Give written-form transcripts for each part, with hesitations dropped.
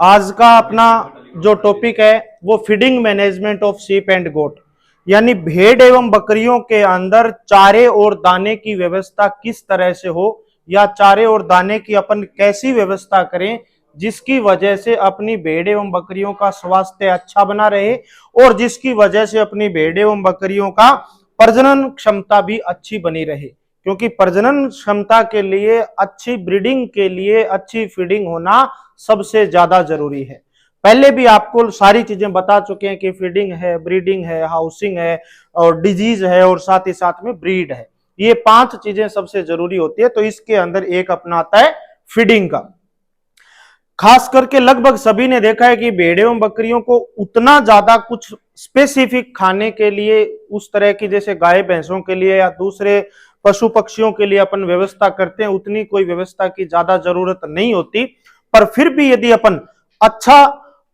आज का अपना जो टॉपिक है वो feeding management of sheep and goat, यानी भेड़ एवं बकरियों के अंदर चारे और दाने की व्यवस्था किस तरह से हो, या चारे और दाने की अपन कैसी व्यवस्था करें जिसकी वजह से अपनी भेड़ एवं बकरियों का स्वास्थ्य अच्छा बना रहे और जिसकी वजह से अपनी भेड़ एवं बकरियों का प्रजनन क्षमता भी अच्छी बनी रहे। क्योंकि प्रजनन क्षमता के लिए, अच्छी ब्रीडिंग के लिए अच्छी फीडिंग होना सबसे ज्यादा जरूरी है। पहले भी आपको सारी चीजें बता चुके हैं कि फीडिंग है, ब्रीडिंग है, हाउसिंग है और डिजीज है और साथ ही साथ में ब्रीड है। ये 5 चीजें सबसे जरूरी होती है। तो इसके अंदर एक अपना आता है फीडिंग का। खास करके लगभग सभी ने देखा है कि भेड़ एवं बकरियों को उतना ज्यादा कुछ स्पेसिफिक खाने के लिए, उस तरह की जैसे गाय भैंसों के लिए या दूसरे पशु पक्षियों के लिए अपन व्यवस्था करते हैं, उतनी कोई व्यवस्था की ज्यादा जरूरत नहीं होती। पर फिर भी यदि अपन अच्छा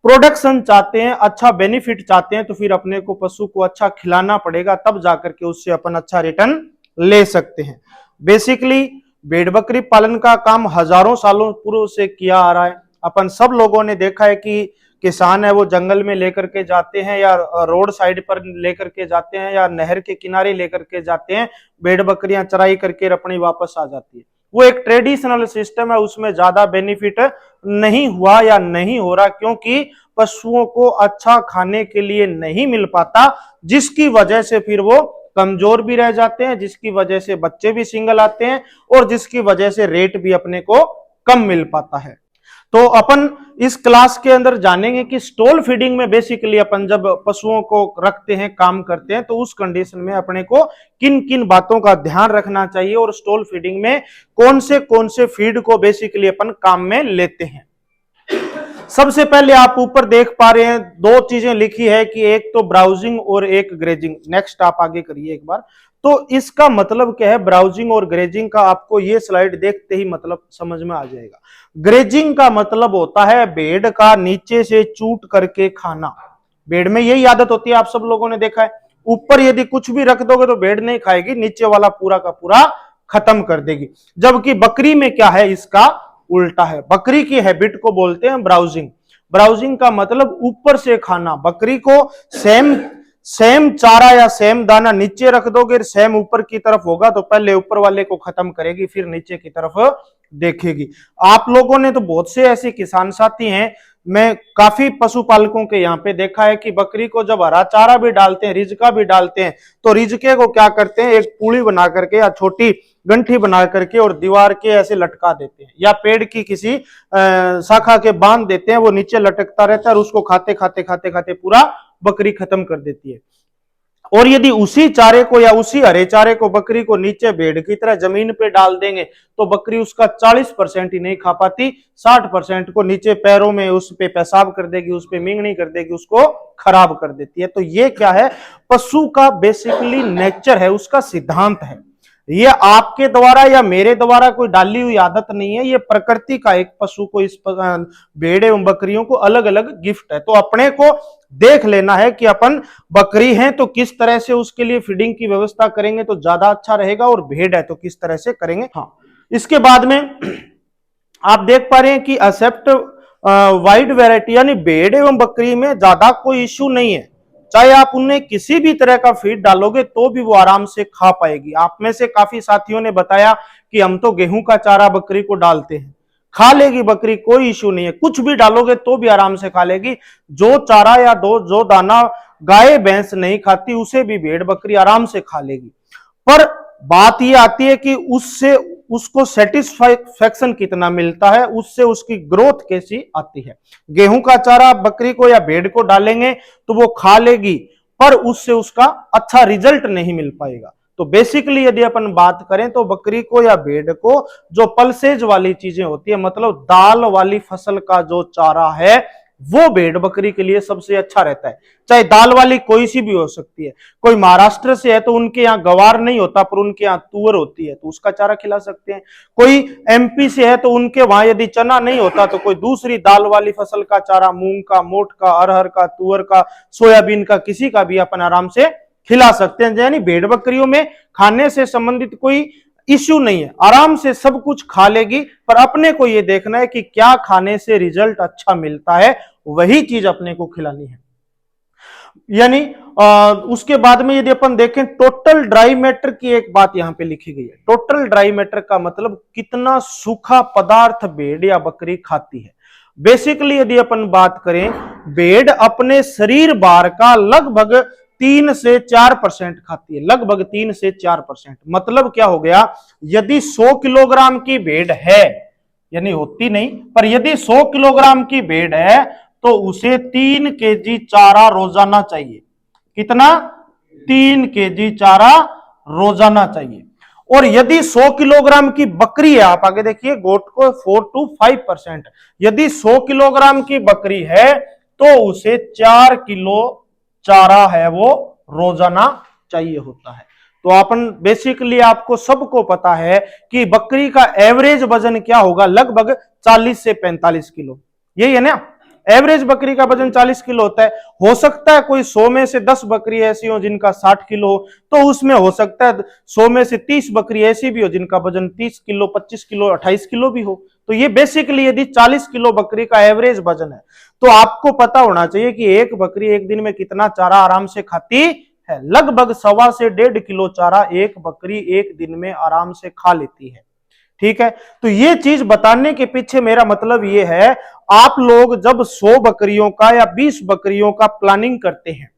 प्रोडक्शन चाहते हैं, अच्छा बेनिफिट चाहते हैं, तो फिर अपने को पशु को अच्छा खिलाना पड़ेगा, तब जाकर के उससे अपन अच्छा रिटर्न ले सकते हैं। बेसिकली भेड़ बकरी पालन का काम हजारों सालों पूर्व से किया आ रहा है। अपन सब लोगों ने देखा है कि किसान है वो जंगल में लेकर के जाते हैं या रोड साइड पर लेकर के जाते हैं या नहर के किनारे लेकर के जाते हैं, भेड़ बकरियां चराई करके अपनी वापस आ जाती है। वो एक ट्रेडिशनल सिस्टम है, उसमें ज्यादा बेनिफिट नहीं हुआ या नहीं हो रहा, क्योंकि पशुओं को अच्छा खाने के लिए नहीं मिल पाता, जिसकी वजह से फिर वो कमजोर भी रह जाते हैं, जिसकी वजह से बच्चे भी सिंगल आते हैं और जिसकी वजह से रेट भी अपने को कम मिल पाता है। तो अपन इस क्लास के अंदर जानेंगे कि स्टॉल फीडिंग में बेसिकली अपन जब पशुओं को रखते हैं, काम करते हैं, तो उस कंडीशन में अपने को किन किन बातों का ध्यान रखना चाहिए और स्टॉल फीडिंग में कौन से फीड को बेसिकली अपन काम में लेते हैं। सबसे पहले आप ऊपर देख पा रहे हैं 2 चीजें लिखी है कि एक तो ब्राउजिंग और एक ग्रेजिंग। नेक्स्ट आप आगे करिए एक बार। तो इसका मतलब क्या है ब्राउजिंग और ग्रेजिंग का, आपको ये स्लाइड देखते ही मतलब समझ में आ जाएगा। ग्रेजिंग का मतलब होता है भेड़ का नीचे से चूट करके खाना। भेड़ में यही आदत होती है, आप सब लोगों ने देखा है। ऊपर यदि कुछ भी रख दोगे तो भेड़ नहीं खाएगी, नीचे वाला पूरा का पूरा खत्म कर देगी। जबकि बकरी में क्या है, इसका उल्टा है। बकरी की हैबिट को बोलते हैं ब्राउजिंग। ब्राउजिंग का मतलब ऊपर से खाना। बकरी को सेम सेम चारा या सेम दाना नीचे रख दोगे, सेम ऊपर की तरफ होगा तो पहले ऊपर वाले को खत्म करेगी, फिर नीचे की तरफ देखेगी। आप लोगों ने तो बहुत से ऐसे किसान साथी हैं, मैं काफी पशुपालकों के यहाँ पे देखा है कि बकरी को जब हरा चारा भी डालते हैं, रिजका भी डालते हैं, तो रिजके को क्या करते हैं, एक पुली बना करके या छोटी गंठी बना करके और दीवार के ऐसे लटका देते हैं, या पेड़ की किसी शाखा के बांध देते हैं, वो नीचे लटकता रहता है और उसको खाते खाते खाते खाते पूरा बकरी खत्म कर देती है। और यदि उसी चारे को या उसी हरे चारे को बकरी को नीचे भेड़ की तरह जमीन पे डाल देंगे तो बकरी उसका 40% ही नहीं खा पाती, 60% को नीचे पैरों में उस पे पेशाब कर देगी, उस पे मिंगनी कर देगी, उसको खराब कर देती है। तो ये क्या है, पशु का बेसिकली नेचर है, उसका सिद्धांत है। ये आपके द्वारा या मेरे द्वारा कोई डाली हुई आदत नहीं है, ये प्रकृति का एक पशु को, इस भेड़ एवं बकरियों को अलग अलग गिफ्ट है। तो अपने को देख लेना है कि अपन बकरी हैं तो किस तरह से उसके लिए फीडिंग की व्यवस्था करेंगे तो ज्यादा अच्छा रहेगा, और भेड़ है तो किस तरह से करेंगे। हाँ, इसके बाद में आप देख पा रहे हैं कि एक्सेप्ट वाइड वैरायटी, यानी भेड़ एवं बकरी में ज्यादा कोई इश्यू नहीं है। चाहे आप उन्हें किसी भी तरह का फीड डालोगे तो भी वो आराम से खा पाएगी। आप में से काफी साथियों ने बताया कि हम तो गेहूं का चारा बकरी को डालते हैं, खा लेगी बकरी, कोई इश्यू नहीं है। कुछ भी डालोगे तो भी आराम से खा लेगी। जो चारा या जो दाना गाय भैंस नहीं खाती उसे भी भेड़ बकरी आराम से खा लेगी। पर बात यह आती है कि उससे उसको सेटिस्फैक्शन कितना मिलता है, उससे उसकी ग्रोथ कैसी आती है। गेहूं का चारा बकरी को या भेड़ को डालेंगे तो वो खा लेगी, पर उससे उसका अच्छा रिजल्ट नहीं मिल पाएगा। तो बेसिकली यदि अपन बात करें तो बकरी को या भेड़ को जो पल्सेज वाली चीजें होती है, मतलब दाल वाली फसल का जो चारा है, वो भेड़ बकरी के लिए सबसे अच्छा रहता है। चाहे दाल वाली कोई सी भी हो सकती है। कोई महाराष्ट्र से है तो उनके यहाँ गवार नहीं होता, पर उनके यहाँ तुअर होती है, तो उसका चारा खिला सकते हैं। कोई एमपी से है तो उनके वहां यदि चना नहीं होता तो कोई दूसरी दाल वाली फसल का चारा, मूंग का, मोठ का, अरहर का, तुअर का, सोयाबीन का, किसी का भी अपन आराम से खिला सकते हैं। यानी भेड़ बकरियों में खाने से संबंधित कोई इश्यू नहीं है, आराम से सब कुछ खा लेगी, पर अपने को ये देखना है कि क्या खाने से रिजल्ट अच्छा मिलता है, वही चीज अपने को खिलानी है। यानी उसके बाद में यदि अपन देखें टोटल ड्राई मैटर की एक बात यहां पे लिखी गई है। टोटल ड्राई मैटर का मतलब कितना सूखा पदार्थ भेड़ या बकरी खाती है। बेसिकली यदि अपन बात करें, भेड़ अपने शरीर भार का लगभग 3 से 4% खाती है, लगभग 3 से 4%। मतलब क्या हो गया, यदि 100 किलोग्राम की भेड़ है, यानी होती नहीं, पर यदि 100 किलोग्राम की भेड़ है तो उसे 3 केजी चारा रोजाना चाहिए। कितना? 3 केजी चारा रोजाना चाहिए। और यदि 100 किलोग्राम की बकरी है, आप आगे देखिए, गोट को 4 to 5%, यदि 100 किलोग्राम की बकरी है तो उसे 4 किलो चारा है वो रोजाना चाहिए होता है। तो अपन बेसिकली आपको सबको पता है कि बकरी का एवरेज वजन क्या होगा, लगभग 40 से 45 किलो, यही है ना। एवरेज बकरी का वजन 40 किलो होता है। हो सकता है कोई 100 में से 10 बकरी ऐसी हो जिनका 60 किलो हो, तो उसमें हो सकता है 100 में से 30 बकरी ऐसी भी हो जिनका वजन 30 किलो, 25 किलो, 28 किलो भी हो। तो ये बेसिकली यदि 40 किलो बकरी का एवरेज वजन है, तो आपको पता होना चाहिए कि एक बकरी एक दिन में कितना चारा आराम से खाती है। लगभग 1.25 से 1.5 किलो चारा एक बकरी एक दिन में आराम से खा लेती है। ठीक है, तो ये चीज बताने के पीछे मेरा मतलब ये है, आप लोग जब 100 बकरियों का या 20 बकरियों का प्लानिंग करते हैं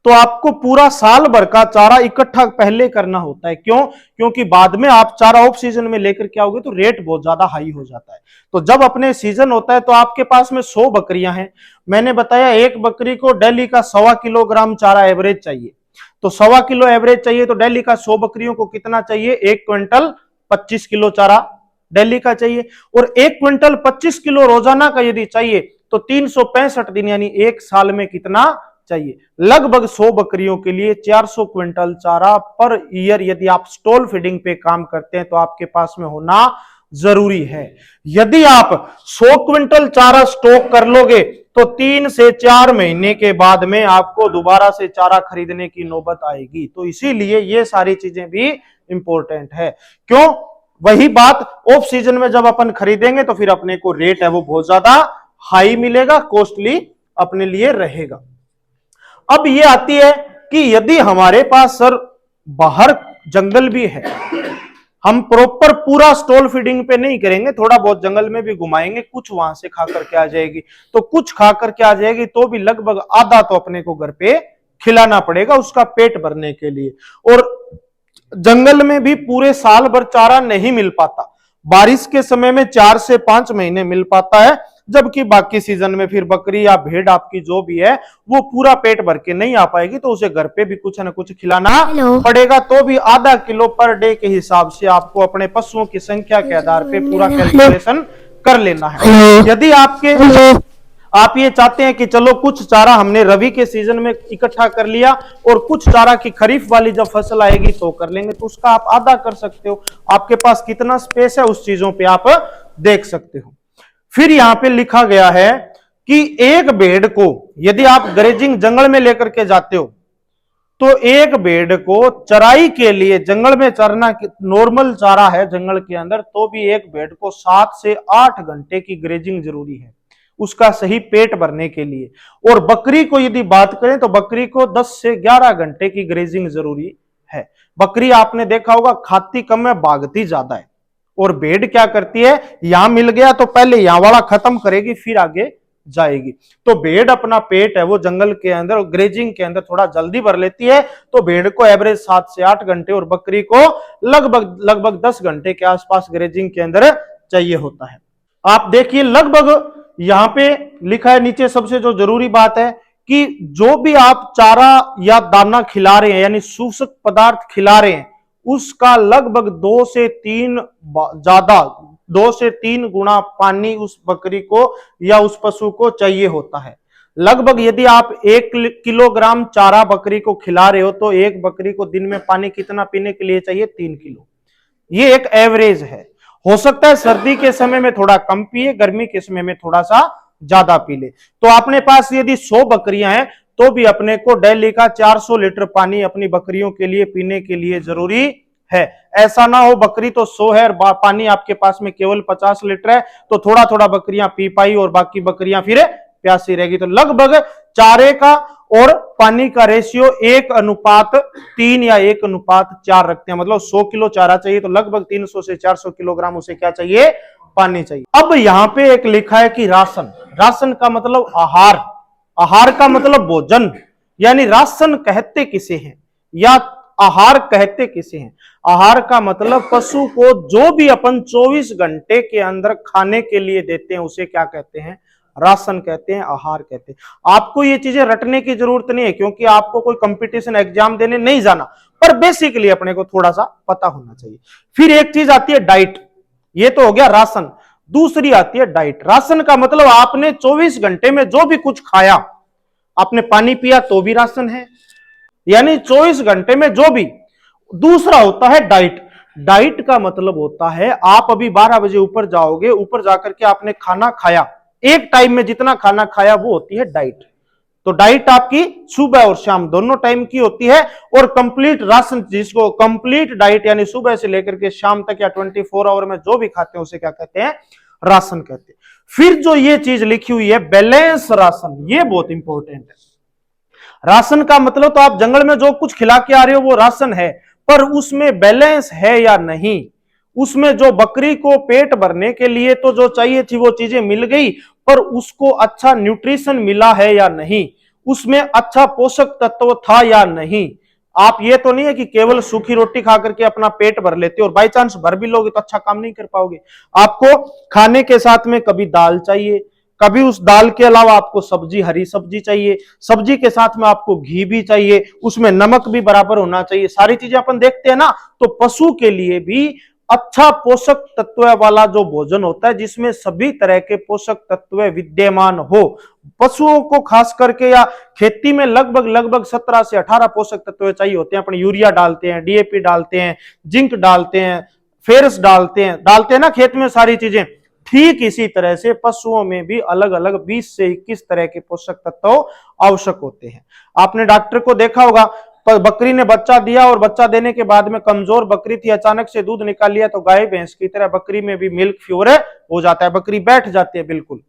तो आपको पूरा साल भर का चारा इकट्ठा पहले करना होता है। क्यों? क्योंकि बाद में आप चारा ऑफ सीजन में लेकर के आओगे तो रेट बहुत ज्यादा हाई हो जाता है। तो जब अपने सीजन होता है तो आपके पास में 100 बकरियां हैं, मैंने बताया एक बकरी को डेली का 1.25 किलोग्राम चारा एवरेज चाहिए। तो 1.25 किलो एवरेज चाहिए, तो डेली का 100 बकरियों को कितना चाहिए, 1 क्विंटल 25 किलो चारा डेली का चाहिए। और 1 क्विंटल 25 किलो रोजाना का यदि चाहिए तो 365 दिन यानी एक साल में कितना चाहिए, लगभग 100 बकरियों के लिए 400 क्विंटल चारा पर ईयर यदि आप स्टॉल फीडिंग पे काम करते हैं तो आपके पास में होना जरूरी है। यदि आप 100 क्विंटल चारा स्टॉक कर लोगे तो 3 से 4 महीने के बाद में आपको दोबारा से चारा खरीदने की नौबत आएगी। तो इसीलिए ये सारी चीजें भी इंपॉर्टेंट है। क्यों? वही बात, ऑफ सीजन में जब अपन खरीदेंगे तो फिर अपने को रेट है वो बहुत ज्यादा हाई मिलेगा, कॉस्टली अपने लिए रहेगा। अब ये आती है कि यदि हमारे पास सर बाहर जंगल भी है, हम प्रॉपर पूरा स्टॉल फीडिंग पे नहीं करेंगे, थोड़ा बहुत जंगल में भी घुमाएंगे, कुछ वहां से खा करके आ जाएगी, तो कुछ खा करके आ जाएगी तो भी लगभग आधा तो अपने को घर पे खिलाना पड़ेगा उसका पेट भरने के लिए। और जंगल में भी पूरे साल भर चारा नहीं मिल पाता, बारिश के समय में 4 से 5 महीने मिल पाता है, जबकि बाकी सीजन में फिर बकरी या भेड़ आपकी जो भी है वो पूरा पेट भर के नहीं आ पाएगी, तो उसे घर पे भी कुछ न कुछ खिलाना पड़ेगा। तो भी आधा किलो पर डे के हिसाब से आपको अपने पशुओं की संख्या के आधार पे पूरा कैलकुलेशन कर लेना है। यदि आप ये चाहते हैं कि चलो कुछ चारा हमने रवि के सीजन में इकट्ठा कर लिया और कुछ चारा की खरीफ वाली जब फसल आएगी तो कर लेंगे, तो उसका आप आधा कर सकते हो। आपके पास कितना स्पेस है उस चीजों पे आप देख सकते हो। फिर यहां पे लिखा गया है कि एक भेड़ को यदि आप ग्रेजिंग जंगल में लेकर के जाते हो तो एक भेड़ को चराई के लिए, जंगल में चरना नॉर्मल चारा है जंगल के अंदर, तो भी एक भेड़ को 7 से 8 घंटे की ग्रेजिंग जरूरी है उसका सही पेट भरने के लिए। और बकरी को यदि बात करें तो बकरी को 10 से 11 घंटे की ग्रेजिंग जरूरी है। बकरी आपने देखा होगा खाती कम है, भागती ज्यादा है। और भेड़ क्या करती है, यहां मिल गया तो पहले यहां वाला खत्म करेगी फिर आगे जाएगी। तो भेड़ अपना पेट है वो जंगल के अंदर ग्रेजिंग के अंदर थोड़ा जल्दी भर लेती है, तो भेड़ को एवरेज 7 से 8 घंटे और बकरी को लगभग 10 घंटे के आसपास ग्रेजिंग के अंदर चाहिए होता है। आप देखिए लगभग यहां पे लिखा है नीचे, सबसे जो जरूरी बात है कि जो भी आप चारा या दाना खिला रहे हैं यानी सूषक पदार्थ खिला रहे हैं उसका लगभग 2 से 3 गुना पानी उस बकरी को या उस पशु को चाहिए होता है। लगभग यदि आप 1 किलोग्राम चारा बकरी को खिला रहे हो तो एक बकरी को दिन में पानी कितना पीने के लिए चाहिए, 3 किलो। ये एक एवरेज है। हो सकता है सर्दी के समय में थोड़ा कम पिए, गर्मी के समय में थोड़ा सा ज्यादा पी ले। तो अपने पास यदि 100 बकरियां हैं तो भी अपने को डेली का 400 लीटर पानी अपनी बकरियों के लिए पीने के लिए जरूरी है। ऐसा ना हो बकरी तो 100 है और पानी आपके पास में केवल 50 लीटर है, तो थोड़ा थोड़ा बकरियां पी पाई और बाकी बकरियां फिर प्यासी रहेगी। तो लगभग चारे का और पानी का रेशियो 1:3 या 1:4 रखते हैं। मतलब 100 किलो चारा चाहिए तो लगभग 300 से 400 किलोग्राम उसे क्या चाहिए, पानी चाहिए। अब यहां पे एक लिखा है कि राशन, राशन का मतलब आहार, आहार का मतलब भोजन, यानी राशन कहते किसे हैं या आहार कहते किसे हैं। आहार का मतलब पशु को जो भी अपन 24 घंटे के अंदर खाने के लिए देते हैं उसे क्या कहते हैं, राशन कहते हैं, आहार कहते हैं। आपको ये चीजें रटने की जरूरत नहीं है क्योंकि आपको कोई कंपटीशन एग्जाम देने नहीं जाना, पर बेसिकली अपने को थोड़ा सा पता होना चाहिए। फिर एक चीज आती है डाइट, ये तो हो गया राशन। दूसरी आती है डाइट। राशन का मतलब आपने 24 घंटे में जो भी कुछ खाया, आपने पानी पिया तो भी राशन है, यानी 24 घंटे में जो भी। दूसरा होता है डाइट। डाइट का मतलब होता है आप अभी 12 बजे ऊपर जाओगे, ऊपर जाकर के आपने खाना खाया, एक टाइम में जितना खाना खाया वो होती है डाइट। तो डाइट आपकी सुबह और शाम दोनों टाइम की होती है। और कंप्लीट राशन, जिसको कंप्लीट डाइट यानी सुबह से लेकर के शाम तक या 24 आवर में जो भी खाते हैं उसे क्या कहते हैं, राशन कहते हैं। फिर जो ये चीज लिखी हुई है बैलेंस राशन, ये बहुत इंपॉर्टेंट है। राशन का मतलब तो आप जंगल में जो कुछ खिला के आ रहे हो वो राशन है, पर उसमें बैलेंस है या नहीं, उसमें जो बकरी को पेट भरने के लिए तो जो चाहिए थी वो चीजें मिल गई, पर उसको अच्छा न्यूट्रिशन मिला है या नहीं, उसमें अच्छा पोषक तत्व था या नहीं। आप ये तो नहीं है कि केवल सूखी रोटी खा करके अपना पेट भर लेते हो, और बाई चांस भर भी लोगे तो अच्छा काम नहीं कर पाओगे। आपको खाने के साथ में कभी दाल चाहिए, कभी उस दाल के अलावा आपको सब्जी, हरी सब्जी चाहिए, सब्जी के साथ में आपको घी भी चाहिए, उसमें नमक भी बराबर होना चाहिए। सारी चीजें अपन देखते हैं ना, तो पशु के लिए भी अच्छा पोषक तत्व वाला जो भोजन होता है जिसमें सभी तरह के पोषक तत्व विद्यमान हो। पशुओं को खास करके या खेती में लगभग 17 से 18 पोषक तत्व चाहिए होते हैं। अपन यूरिया डालते हैं, डीएपी डालते हैं, जिंक डालते हैं, फेरस डालते हैं ना खेत में सारी चीजें। ठीक इसी तरह से पशुओं में भी अलग अलग 20 से 21 तरह के पोषक तत्व आवश्यक होते हैं। आपने डॉक्टर को देखा होगा, बकरी ने बच्चा दिया और बच्चा देने के बाद में कमजोर बकरी थी, अचानक से दूध निकाल लिया तो गाय भैंस की तरह बकरी में भी मिल्क फीवर हो जाता है, बकरी बैठ जाती है बिल्कुल,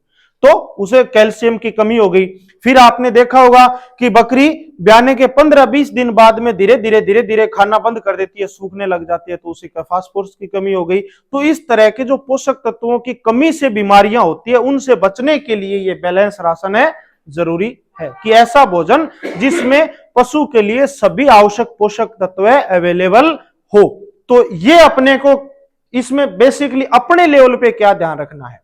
तो उसे कैल्शियम की कमी हो गई। फिर आपने देखा होगा कि बकरी ब्याने के 15-20 दिन बाद में धीरे धीरे खाना बंद कर देती है, सूखने लग जाती है, तो उसी का फास्फोरस की कमी हो गई। तो इस तरह के जो पोषक तत्वों की कमी से बीमारियां होती है उनसे बचने के लिए ये बैलेंस राशन है, जरूरी है कि ऐसा भोजन जिसमें पशु के लिए सभी आवश्यक पोषक तत्व अवेलेबल हो। तो ये अपने को इसमें बेसिकली अपने लेवल पे क्या ध्यान रखना है।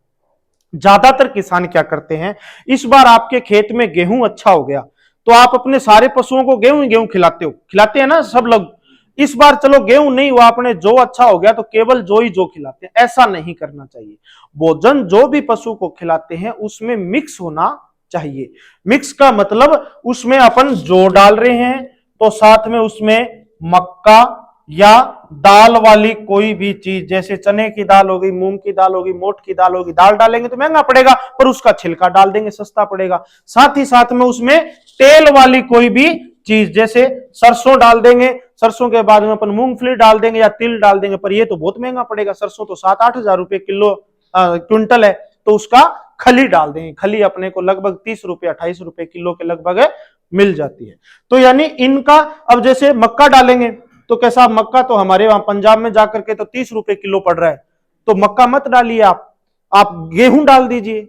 ज्यादातर किसान क्या करते हैं, इस बार आपके खेत में गेहूं अच्छा हो गया तो आप अपने सारे पशुओं को गेहूं खिलाते हो, खिलाते हैं ना सब लोग। इस बार चलो गेहूं नहीं हुआ, आपने जो अच्छा हो गया तो केवल जो खिलाते हैं, ऐसा नहीं करना चाहिए। भोजन जो भी पशु को खिलाते हैं उसमें मिक्स होना चाहिए। मिक्स का मतलब उसमें अपन जो डाल रहे हैं तो साथ में उसमें मक्का या दाल वाली कोई भी चीज, जैसे चने की दाल हो गई, मूंग की दाल होगी, मोट की दाल होगी, दाल डालेंगे तो महंगा पड़ेगा, पर उसका छिलका डाल देंगे सस्ता पड़ेगा। साथ ही साथ में उसमें तेल वाली कोई भी चीज, जैसे सरसों डाल देंगे, सरसों के बाद में अपन मूंगफली डाल देंगे या तिल डाल देंगे, पर ये तो बहुत महंगा पड़ेगा, सरसों तो 7-8 हजार रुपए किलो क्विंटल है, तो उसका खली डाल देंगे। खली अपने को लगभग 30 रुपए 28 रुपए किलो के लगभग मिल जाती है। तो यानी इनका, अब जैसे मक्का डालेंगे तो कैसा, मक्का तो हमारे वहां पंजाब में जाकर के तो 30 रुपए किलो पड़ रहा है, तो मक्का मत डालिए आप गेहूं डाल दीजिए।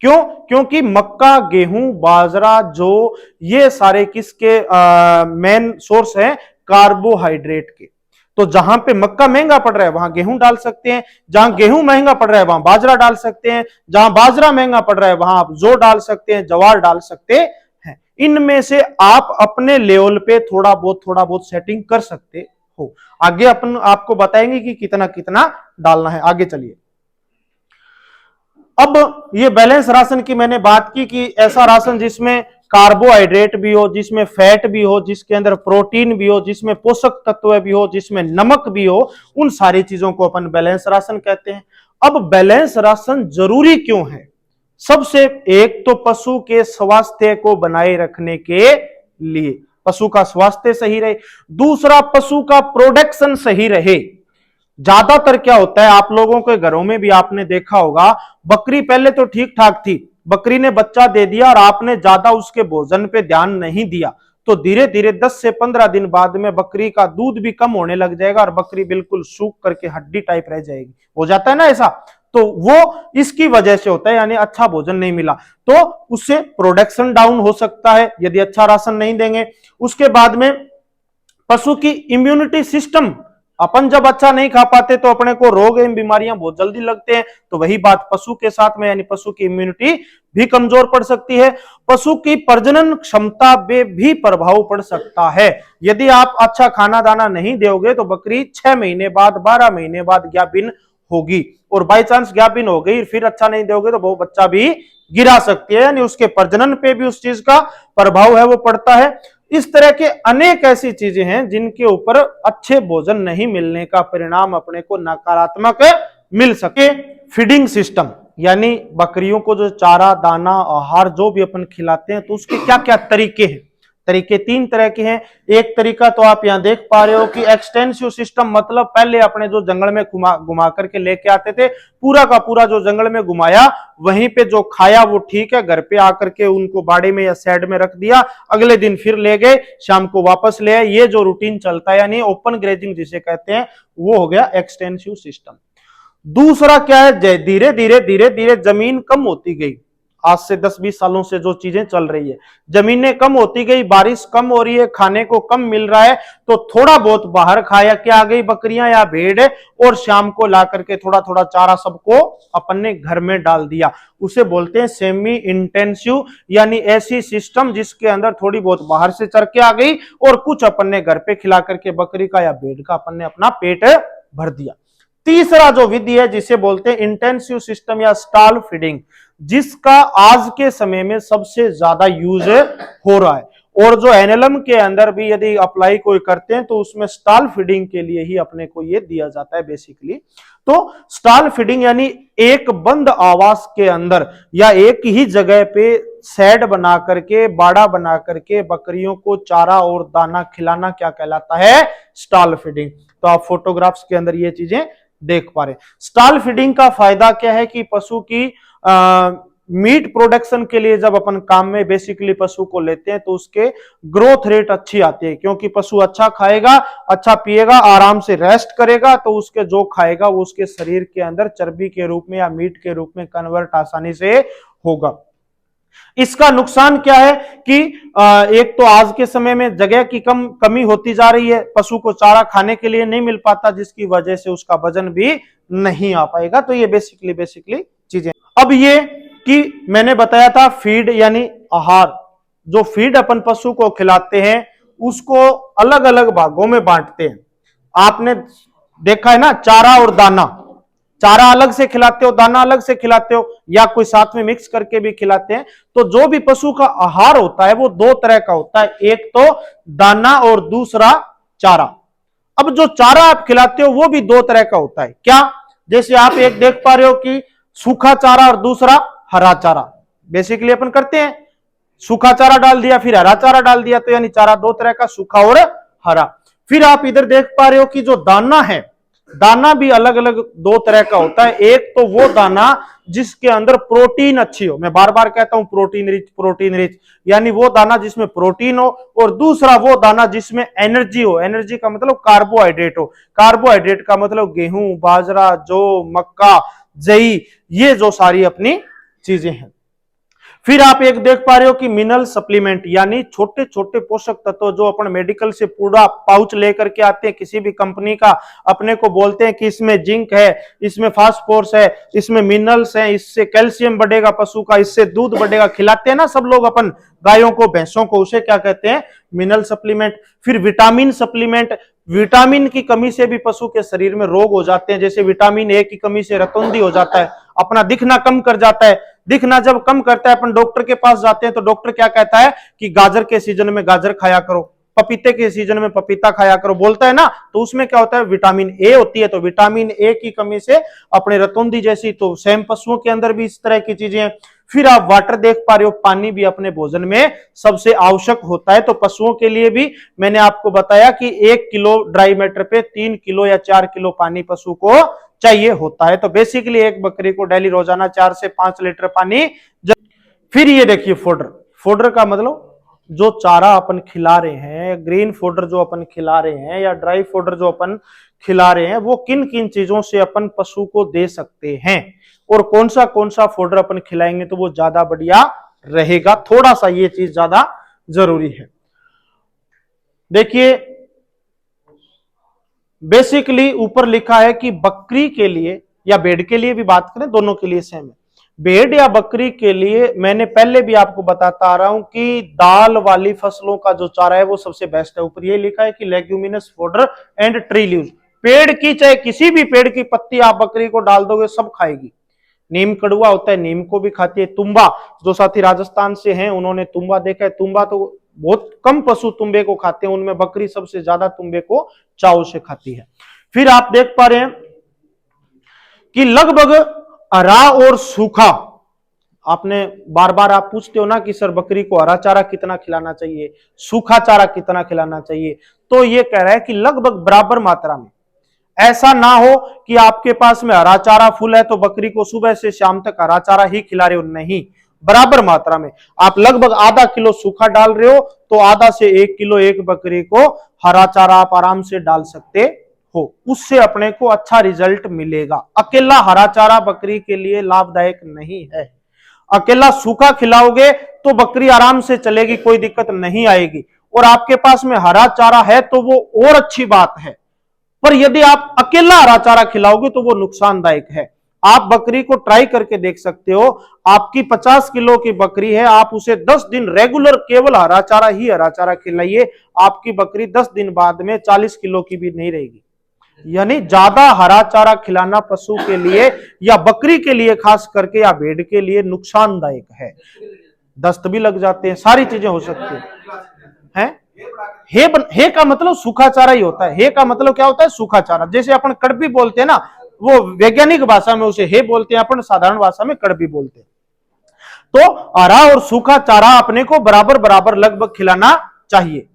क्यों? क्योंकि मक्का, गेहूं, बाजरा, जो ये सारे किसके मेन सोर्स हैं, कार्बोहाइड्रेट के। तो जहां पे मक्का महंगा पड़ रहा है वहां गेहूं डाल सकते हैं, जहां गेहूं महंगा पड़ रहा है वहां बाजरा डाल सकते हैं, जहां बाजरा महंगा पड़ रहा है वहां आप जौ डाल सकते हैं, जवार डाल सकते हैं। इनमें से आप अपने लेवल पे थोड़ा बहुत सेटिंग कर सकते हो। आगे अपन आपको बताएंगे कि कितना कितना डालना है। आगे चलिए। अब ये बैलेंस राशन की मैंने बात की कि ऐसा राशन जिसमें कार्बोहाइड्रेट भी हो, जिसमें फैट भी हो, जिसके अंदर प्रोटीन भी हो, जिसमें पोषक तत्व भी हो, जिसमें नमक भी हो, उन सारी चीजों को अपन बैलेंस राशन कहते हैं। अब बैलेंस राशन जरूरी क्यों है? सबसे एक तो पशु के स्वास्थ्य को बनाए रखने के लिए, पशु का स्वास्थ्य सही रहे, दूसरा पशु का प्रोडक्शन सही रहे। ज्यादातर क्या होता है, आप लोगों के घरों में भी आपने देखा होगा, बकरी पहले तो ठीक ठाक थी, बकरी ने बच्चा दे दिया और आपने ज्यादा उसके भोजन पे ध्यान नहीं दिया, तो धीरे धीरे 10 से 15 दिन बाद में बकरी का दूध भी कम होने लग जाएगा और बकरी बिल्कुल सूख करके हड्डी टाइप रह जाएगी। हो जाता है ना ऐसा, तो वो इसकी वजह से होता है, यानी अच्छा भोजन नहीं मिला तो उससे प्रोडक्शन डाउन हो सकता है यदि अच्छा राशन नहीं देंगे। उसके बाद में पशु की इम्यूनिटी सिस्टम, अपन जब अच्छा नहीं खा पाते तो अपने को रोग एवं बीमारियां बहुत जल्दी लगते हैं, तो वही बात पशु के साथ में, यानी पशु की इम्यूनिटी भी कमजोर पड़ सकती है। पशु की प्रजनन क्षमता पे भी प्रभाव पड़ सकता है। यदि आप अच्छा खाना दाना नहीं दोगे तो बकरी 6 महीने बाद 12 महीने बाद ज्ञापिन होगी, और बाई चांस ज्ञापिन हो गई फिर अच्छा नहीं दोगे तो वो बच्चा भी गिरा सकती है, यानी उसके प्रजनन पे भी उस चीज का प्रभाव है वो पड़ता है। इस तरह के अनेक ऐसी चीजें हैं जिनके ऊपर अच्छे भोजन नहीं मिलने का परिणाम अपने को नकारात्मक मिल सके। फीडिंग सिस्टम, यानी बकरियों को जो चारा दाना आहार जो भी अपन खिलाते हैं तो उसके क्या क्या तरीके हैं। तरीके 3 तरह के हैं। एक तरीका तो आप यहां देख पा रहे हो कि एक्सटेंसिव सिस्टम, मतलब पहले अपने जो जंगल में घुमा करके लेके आते थे, पूरा का पूरा जो जंगल में घुमाया, वहीं पे जो खाया वो ठीक है, घर पे आकर के उनको बाड़े में या शेड में रख दिया, अगले दिन फिर ले गए, शाम को वापस ले आए, ये जो रूटीन चलता है, यानी ओपन ग्रेजिंग जिसे कहते हैं, वो हो गया एक्सटेंसिव सिस्टम। दूसरा क्या है, धीरे धीरे धीरे धीरे जमीन कम होती गई, आज से 10-20 सालों से जो चीजें चल रही है, जमीनें कम होती गई, बारिश कम हो रही है, खाने को कम मिल रहा है, तो थोड़ा बहुत बाहर खाया के आ गई बकरियां या भेड़, और शाम को ला करके थोड़ा थोड़ा चारा सबको अपन ने घर में डाल दिया। उसे बोलते हैं सेमी इंटेंसिव, यानी ऐसी सिस्टम जिसके अंदर थोड़ी बहुत बाहर से चर के आ गई और कुछ अपन ने घर पे खिला करके बकरी का या भेड़ का अपन ने अपना पेट भर दिया। तीसरा जो विधि है जिसे बोलते हैं इंटेंसिव सिस्टम या स्टॉल फीडिंग, जिसका आज के समय में सबसे ज्यादा यूज हो रहा है, और जो एनएलएम के अंदर भी यदि अप्लाई कोई करते हैं तो उसमें स्टॉल फीडिंग के लिए ही अपने को ये दिया जाता है बेसिकली। तो स्टॉल फीडिंग यानी एक बंद आवास के अंदर या एक ही जगह पे शेड बना करके, बाड़ा बना करके बकरियों को चारा और दाना खिलाना क्या कहलाता है, स्टॉल फीडिंग। तो आप फोटोग्राफ्स के अंदर ये चीजें देख पा रहे। स्टॉल फीडिंग का फायदा क्या है कि पशु की मीट प्रोडक्शन के लिए जब अपन काम में बेसिकली पशु को लेते हैं तो उसके ग्रोथ रेट अच्छी आती है, क्योंकि पशु अच्छा खाएगा, अच्छा पिएगा, आराम से रेस्ट करेगा, तो उसके जो खाएगा वो उसके शरीर के अंदर चर्बी के रूप में या मीट के रूप में कन्वर्ट आसानी से होगा। इसका नुकसान क्या है कि एक तो आज के समय में जगह की कमी होती जा रही है, पशु को चारा खाने के लिए नहीं मिल पाता, जिसकी वजह से उसका वजन भी नहीं आ पाएगा। तो ये बेसिकली चीजें। अब ये कि मैंने बताया था फीड यानी आहार, जो फीड अपन पशु को खिलाते हैं उसको अलग अलग भागों में बांटते हैं। आपने देखा है ना, चारा और दाना, चारा अलग से खिलाते हो, दाना अलग से खिलाते हो, या कोई साथ में मिक्स करके भी खिलाते हैं। तो जो भी पशु का आहार होता है वो 2 तरह का होता है, एक तो दाना और दूसरा चारा। अब जो चारा आप खिलाते हो वो भी 2 तरह का होता है। क्या? जैसे आप एक देख पा रहे हो कि सूखा चारा और दूसरा हरा चारा। बेसिकली अपन करते हैं सूखा चारा डाल दिया फिर हरा चारा डाल दिया, तो यानी चारा 2 तरह का, सूखा और हरा। फिर आप इधर देख पा रहे हो कि जो दाना है, दाना भी अलग अलग 2 तरह का होता है। एक तो वो दाना जिसके अंदर प्रोटीन अच्छी हो, मैं बार बार कहता हूं प्रोटीन रिच, यानी वो दाना जिसमें प्रोटीन हो, और दूसरा वो दाना जिसमें एनर्जी हो। एनर्जी का मतलब कार्बोहाइड्रेट हो, कार्बोहाइड्रेट का मतलब गेहूं, बाजरा, जौ, मक्का, जई, ये जो सारी अपनी चीजें हैं। फिर आप एक देख पा रहे हो कि मिनरल सप्लीमेंट, यानी छोटे छोटे पोषक तत्व जो अपन मेडिकल से पूरा पाउच लेकर के आते हैं किसी भी कंपनी का, अपने को बोलते हैं कि इसमें जिंक है, इसमें फास्फोरस है, इसमें मिनरल्स है, इससे कैल्शियम बढ़ेगा पशु का, इससे दूध बढ़ेगा, खिलाते हैं ना सब लोग अपन गायों को, भैंसों को, उसे क्या कहते हैं, मिनरल सप्लीमेंट। फिर विटामिन सप्लीमेंट, विटामिन की कमी से भी पशु के शरीर में रोग हो जाते हैं। जैसे विटामिन ए की कमी से रतौंधी हो जाता है, अपना दिखना कम कर जाता है। दिखना जब कम करता है, अपन डॉक्टर के पास जाते हैं तो डॉक्टर क्या कहता है कि गाजर के सीजन में गाजर खाया करो, पपीते के सीजन में पपीता खाया करो, बोलता है ना। तो उसमें क्या होता है, विटामिन ए होती है। तो विटामिन ए की कमी से अपने रतौंधी जैसी, तो सेम पशुओं के अंदर भी इस तरह की चीजें हैं। फिर आप वाटर देख पा रहे हो, पानी भी अपने भोजन में सबसे आवश्यक होता है। तो पशुओं के लिए भी मैंने आपको बताया कि 1 किलो ड्राई मैटर पे 3 किलो या 4 किलो पानी पशु को चाहिए होता है। तो बेसिकली एक बकरी को डेली रोजाना 4 से 5 लीटर पानी। फिर ये देखिए फोडर, फोडर का मतलब जो चारा अपन खिला रहे हैं, ग्रीन फोडर जो अपन खिला रहे हैं या ड्राई फोडर जो अपन खिला रहे हैं, वो किन किन चीजों से अपन पशु को दे सकते हैं और कौन सा फोडर अपन खिलाएंगे तो वो ज्यादा बढ़िया रहेगा। थोड़ा सा ये चीज ज्यादा जरूरी है। देखिए बेसिकली ऊपर लिखा है कि बकरी के लिए या भेड़ के लिए भी बात करें, दोनों के लिए सेम है। भेड़ या बकरी के लिए मैंने पहले भी आपको बताता आ रहा हूं कि दाल वाली फसलों का जो चारा है वो सबसे बेस्ट है। ऊपर ये लिखा है कि leguminous fodder and tree leaves, पेड़ की चाहे किसी भी पेड़ की पत्ती आप बकरी को डाल दोगे सब खाएगी। नीम कड़वा होता है, नीम को भी खाती है। तुम्बा, जो साथी राजस्थान से हैं उन्होंने तुम्बा देखा है। तुम्बा तो बहुत कम पशु तुम्बे को खाते हैं, उनमें बकरी सबसे ज्यादा तुम्बे को चाव से खाती है। फिर आप देख पा रहे हैं कि लगभग हरा और सूखा, आपने बार बार आप पूछते हो ना कि सर बकरी को हरा चारा कितना खिलाना चाहिए, सूखा चारा कितना खिलाना चाहिए, तो ये कह रहा है कि लगभग बराबर मात्रा में। ऐसा ना हो कि आपके पास में हरा चारा फुल है तो बकरी को सुबह से शाम तक हरा चारा ही खिला रहे हो, नहीं, बराबर मात्रा में। आप लगभग आधा किलो सूखा डाल रहे हो तो आधा से 1 किलो एक बकरी को हरा चारा आप आराम से डाल सकते हो, उससे अपने को अच्छा रिजल्ट मिलेगा। अकेला हरा चारा बकरी के लिए लाभदायक नहीं है। अकेला सूखा खिलाओगे तो बकरी आराम से चलेगी, कोई दिक्कत नहीं आएगी, और आपके पास में हरा चारा है तो वो और अच्छी बात है। पर यदि आप अकेला हरा चारा खिलाओगे तो वो नुकसानदायक है। आप बकरी को ट्राई करके देख सकते हो, आपकी 50 किलो की बकरी है, आप उसे 10 दिन रेगुलर केवल हरा चारा खिलाइए, आपकी बकरी 10 दिन बाद में 40 किलो की भी नहीं रहेगी। यानी ज्यादा हरा चारा खिलाना पशु के लिए या बकरी के लिए खास करके या भेड़ के लिए नुकसानदायक है। दस्त भी लग जाते हैं, सारी चीजें हो सकती हैं। हे का मतलब सूखा चारा ही होता है। हे का मतलब क्या होता है? सूखा चारा। जैसे अपन कड़बी बोलते हैं ना, वो वैज्ञानिक भाषा में उसे हे बोलते हैं, अपन साधारण भाषा में कड़बी बोलते हैं। तो हरा और सूखा चारा अपने को बराबर बराबर लगभग खिलाना चाहिए।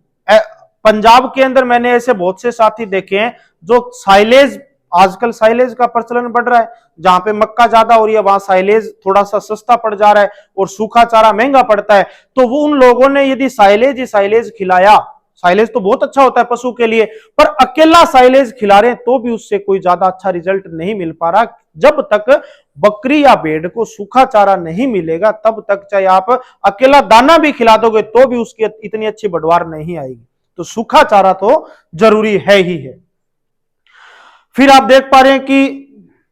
पंजाब के अंदर मैंने ऐसे बहुत से साथी देखे हैं जो साइलेज, आजकल साइलेज का प्रचलन बढ़ रहा है, जहां पे मक्का ज्यादा हो रही है वहां साइलेज थोड़ा सा सस्ता पड़ जा रहा है और सूखा चारा महंगा पड़ता है। तो वो उन लोगों ने यदि साइलेज खिलाया, साइलेज तो बहुत अच्छा होता है पशु के लिए, पर अकेला साइलेज खिला रहे हैं तो भी उससे कोई ज्यादा अच्छा रिजल्ट नहीं मिल पा रहा। जब तक बकरी या भेड़ को सूखा चारा नहीं मिलेगा तब तक चाहे आप अकेला दाना भी खिला दोगे तो भी उसकी इतनी अच्छी बढ़वार नहीं आएगी। तो सूखा चारा तो जरूरी है ही है। फिर आप देख पा रहे हैं कि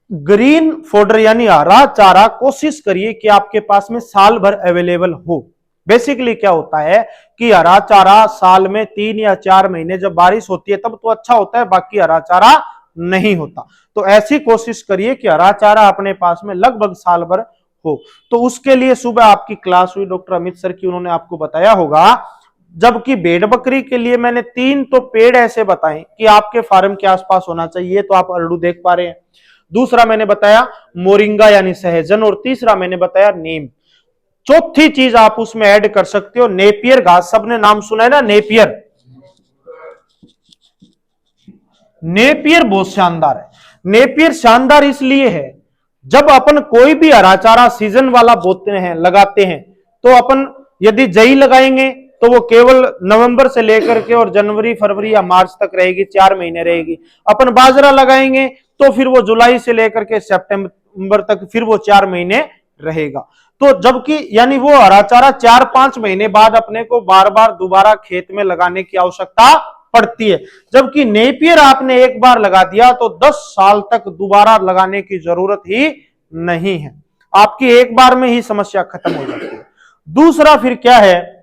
ग्रीन फोडर यानी हरा चारा कोशिश करिए कि आपके पास में साल भर अवेलेबल हो। बेसिकली क्या होता है कि हरा चारा साल में 3 या 4 महीने जब बारिश होती है तब तो अच्छा होता है, बाकी हरा चारा नहीं होता। तो ऐसी कोशिश करिए कि हरा चारा अपने पास में लगभग साल भर हो। तो उसके लिए सुबह आपकी क्लास हुई डॉक्टर अमित सर की, उन्होंने आपको बताया होगा। जबकि भेड़ बकरी के लिए मैंने 3 तो पेड़ ऐसे बताए कि आपके फार्म के आसपास होना चाहिए, तो आप अरडू देख पा रहे हैं। दूसरा मैंने बताया मोरिंगा यानी सहजन, और तीसरा मैंने बताया नीम। चौथी चीज आप उसमें ऐड कर सकते हो नेपियर घास। सबने नाम सुना है ना, नेपियर। नेपियर बहुत शानदार है। नेपियर शानदार इसलिए है, जब अपन कोई भी हरा चारा सीजन वाला बोते हैं, लगाते हैं, तो अपन यदि जई लगाएंगे तो वो केवल नवंबर से लेकर के और जनवरी फरवरी या मार्च तक रहेगी, 4 महीने रहेगी। अपन बाजरा लगाएंगे तो फिर वो जुलाई से लेकर के सितंबर तक फिर वो 4 महीने रहेगा। तो जबकि यानी वो हरा चारा 4-5 महीने बाद अपने को बार बार दोबारा खेत में लगाने की आवश्यकता पड़ती है। जबकि नेपियर आपने एक बार लगा दिया तो 10 साल तक दोबारा लगाने की जरूरत ही नहीं है, आपकी एक बार में ही समस्या खत्म हो जाती है। दूसरा फिर क्या है,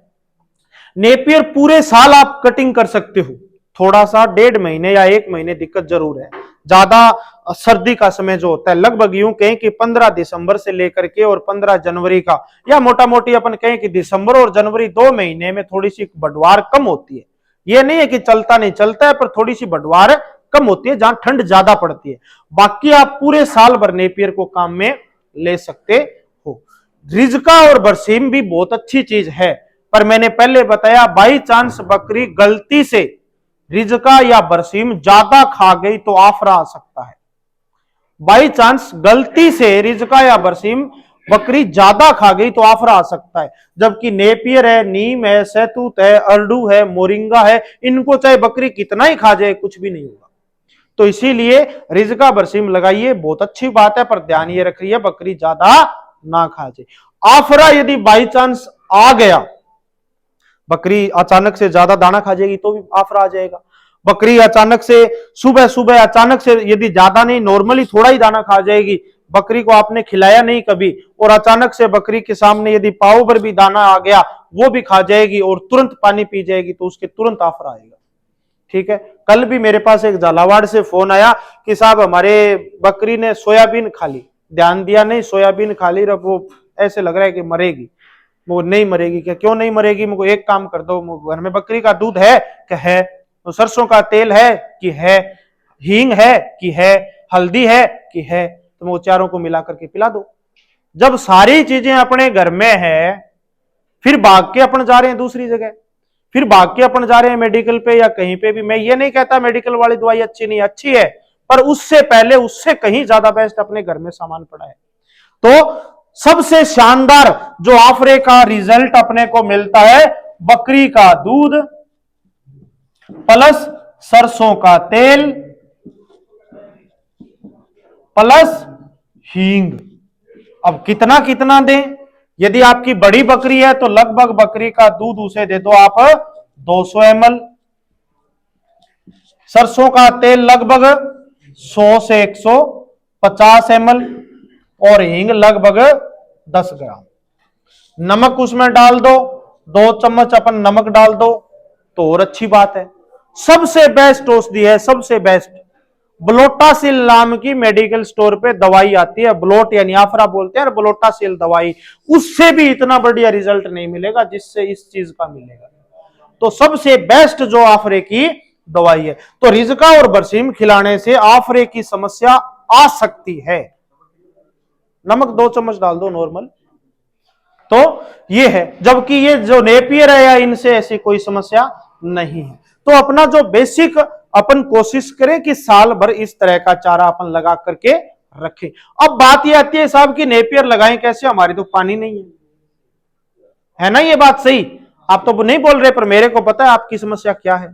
नेपियर पूरे साल आप कटिंग कर सकते हो। थोड़ा सा 1.5 महीने या 1 महीने दिक्कत जरूर है। ज्यादा सर्दी का समय जो होता है, लगभग यूं कहें कि 15 दिसंबर से लेकर के और 15 जनवरी का, या मोटा मोटी अपन कहें कि दिसंबर और जनवरी 2 महीने में थोड़ी सी बढ़वार कम होती है। यह नहीं है कि चलता नहीं चलता है, पर थोड़ी सी बढ़वार कम होती है जहां ठंड ज्यादा पड़ती है। बाकी आप पूरे साल भर नेपियर को काम में ले सकते हो। रिजका और बरसीम भी बहुत अच्छी चीज है, पर मैंने पहले बताया बाई चांस बकरी गलती से रिजका या बरसीम ज्यादा खा गई तो आफरा आ सकता है। बाई चांस गलती से रिजका या बरसीम बकरी ज्यादा खा गई तो आफरा आ सकता है। जबकि नेपियर है, नीम है, सहतूत है, अर्डू है, मोरिंगा है, इनको चाहे बकरी कितना ही खा जाए कुछ भी नहीं होगा। तो इसीलिए रिजका बरसीम लगाइए, बहुत अच्छी बात है, पर ध्यान ये रखिए बकरी ज्यादा ना खा जाए। आफरा यदि बाई चांस आ गया, बकरी अचानक से ज्यादा दाना खा जाएगी तो भी आफरा आ जाएगा। बकरी अचानक से सुबह सुबह अचानक से यदि ज्यादा नहीं, नॉर्मली थोड़ा ही दाना खा जाएगी, बकरी को आपने खिलाया नहीं कभी, और अचानक से बकरी के सामने यदि पाव भर भी दाना आ गया वो भी खा जाएगी और तुरंत पानी पी जाएगी, तो उसके तुरंत आफरा आएगा। ठीक है। कल भी मेरे पास एक झालावाड़ से फोन आया कि साहब हमारे बकरी ने सोयाबीन खा ली, ध्यान दिया नहीं, सोयाबीन खा ली, अब वो ऐसे लग रहा है कि मरेगी। वो नहीं मरेगी। क्या क्यों नहीं मरेगी? मुझको एक काम कर दो, घर में बकरी का दूध है क्या? है। तो सरसों का तेल है कि है? हींग है कि है? हल्दी है कि है? तो वो चारों को मिला करके पिला दो। जब सारी चीजें अपने घर में है, फिर भाग के अपन जा रहे हैं दूसरी जगह, फिर भाग के अपन जा रहे हैं मेडिकल पे या कहीं पे भी। मैं ये नहीं कहता मेडिकल वाली दवाई अच्छी नहीं, अच्छी है, पर उससे पहले उससे कहीं ज्यादा बेस्ट अपने घर में सामान पड़ा है। तो सबसे शानदार जो आफरे का रिजल्ट अपने को मिलता है, बकरी का दूध प्लस सरसों का तेल प्लस हींग। अब कितना कितना दें? यदि आपकी बड़ी बकरी है तो लगभग बकरी का दूध उसे दे दो आप 200 ml, सरसों का तेल लगभग 100 से 150 ml और हींग लगभग 10 ग्राम। नमक उसमें डाल दो, 2 चम्मच अपन नमक डाल दो तो और अच्छी बात है। सबसे बेस्ट औषधि है, सबसे बेस्ट ब्लोटासिल नाम की मेडिकल स्टोर पे दवाई आती है, ब्लोट यानी आफरा बोलते हैं, ब्लोटासिल दवाई, उससे भी इतना बढ़िया रिजल्ट नहीं मिलेगा जिससे इस चीज का मिलेगा। तो सबसे बेस्ट जो आफरे की दवाई है। तो रिजका और बरसीम खिलाने से आफरे की समस्या आ सकती है। नमक 2 चम्मच डाल दो नॉर्मल, तो ये है। जबकि ये जो नेपियर है या इनसे ऐसी कोई समस्या नहीं है। तो अपना जो बेसिक अपन कोशिश करें कि साल भर इस तरह का चारा अपन लगा करके रखें। अब बात ये आती है साहब कि नेपियर लगाएं कैसे, हमारी तो पानी नहीं है ना? ये बात सही, आप तो नहीं बोल रहे, पर मेरे को पता है आपकी समस्या क्या है।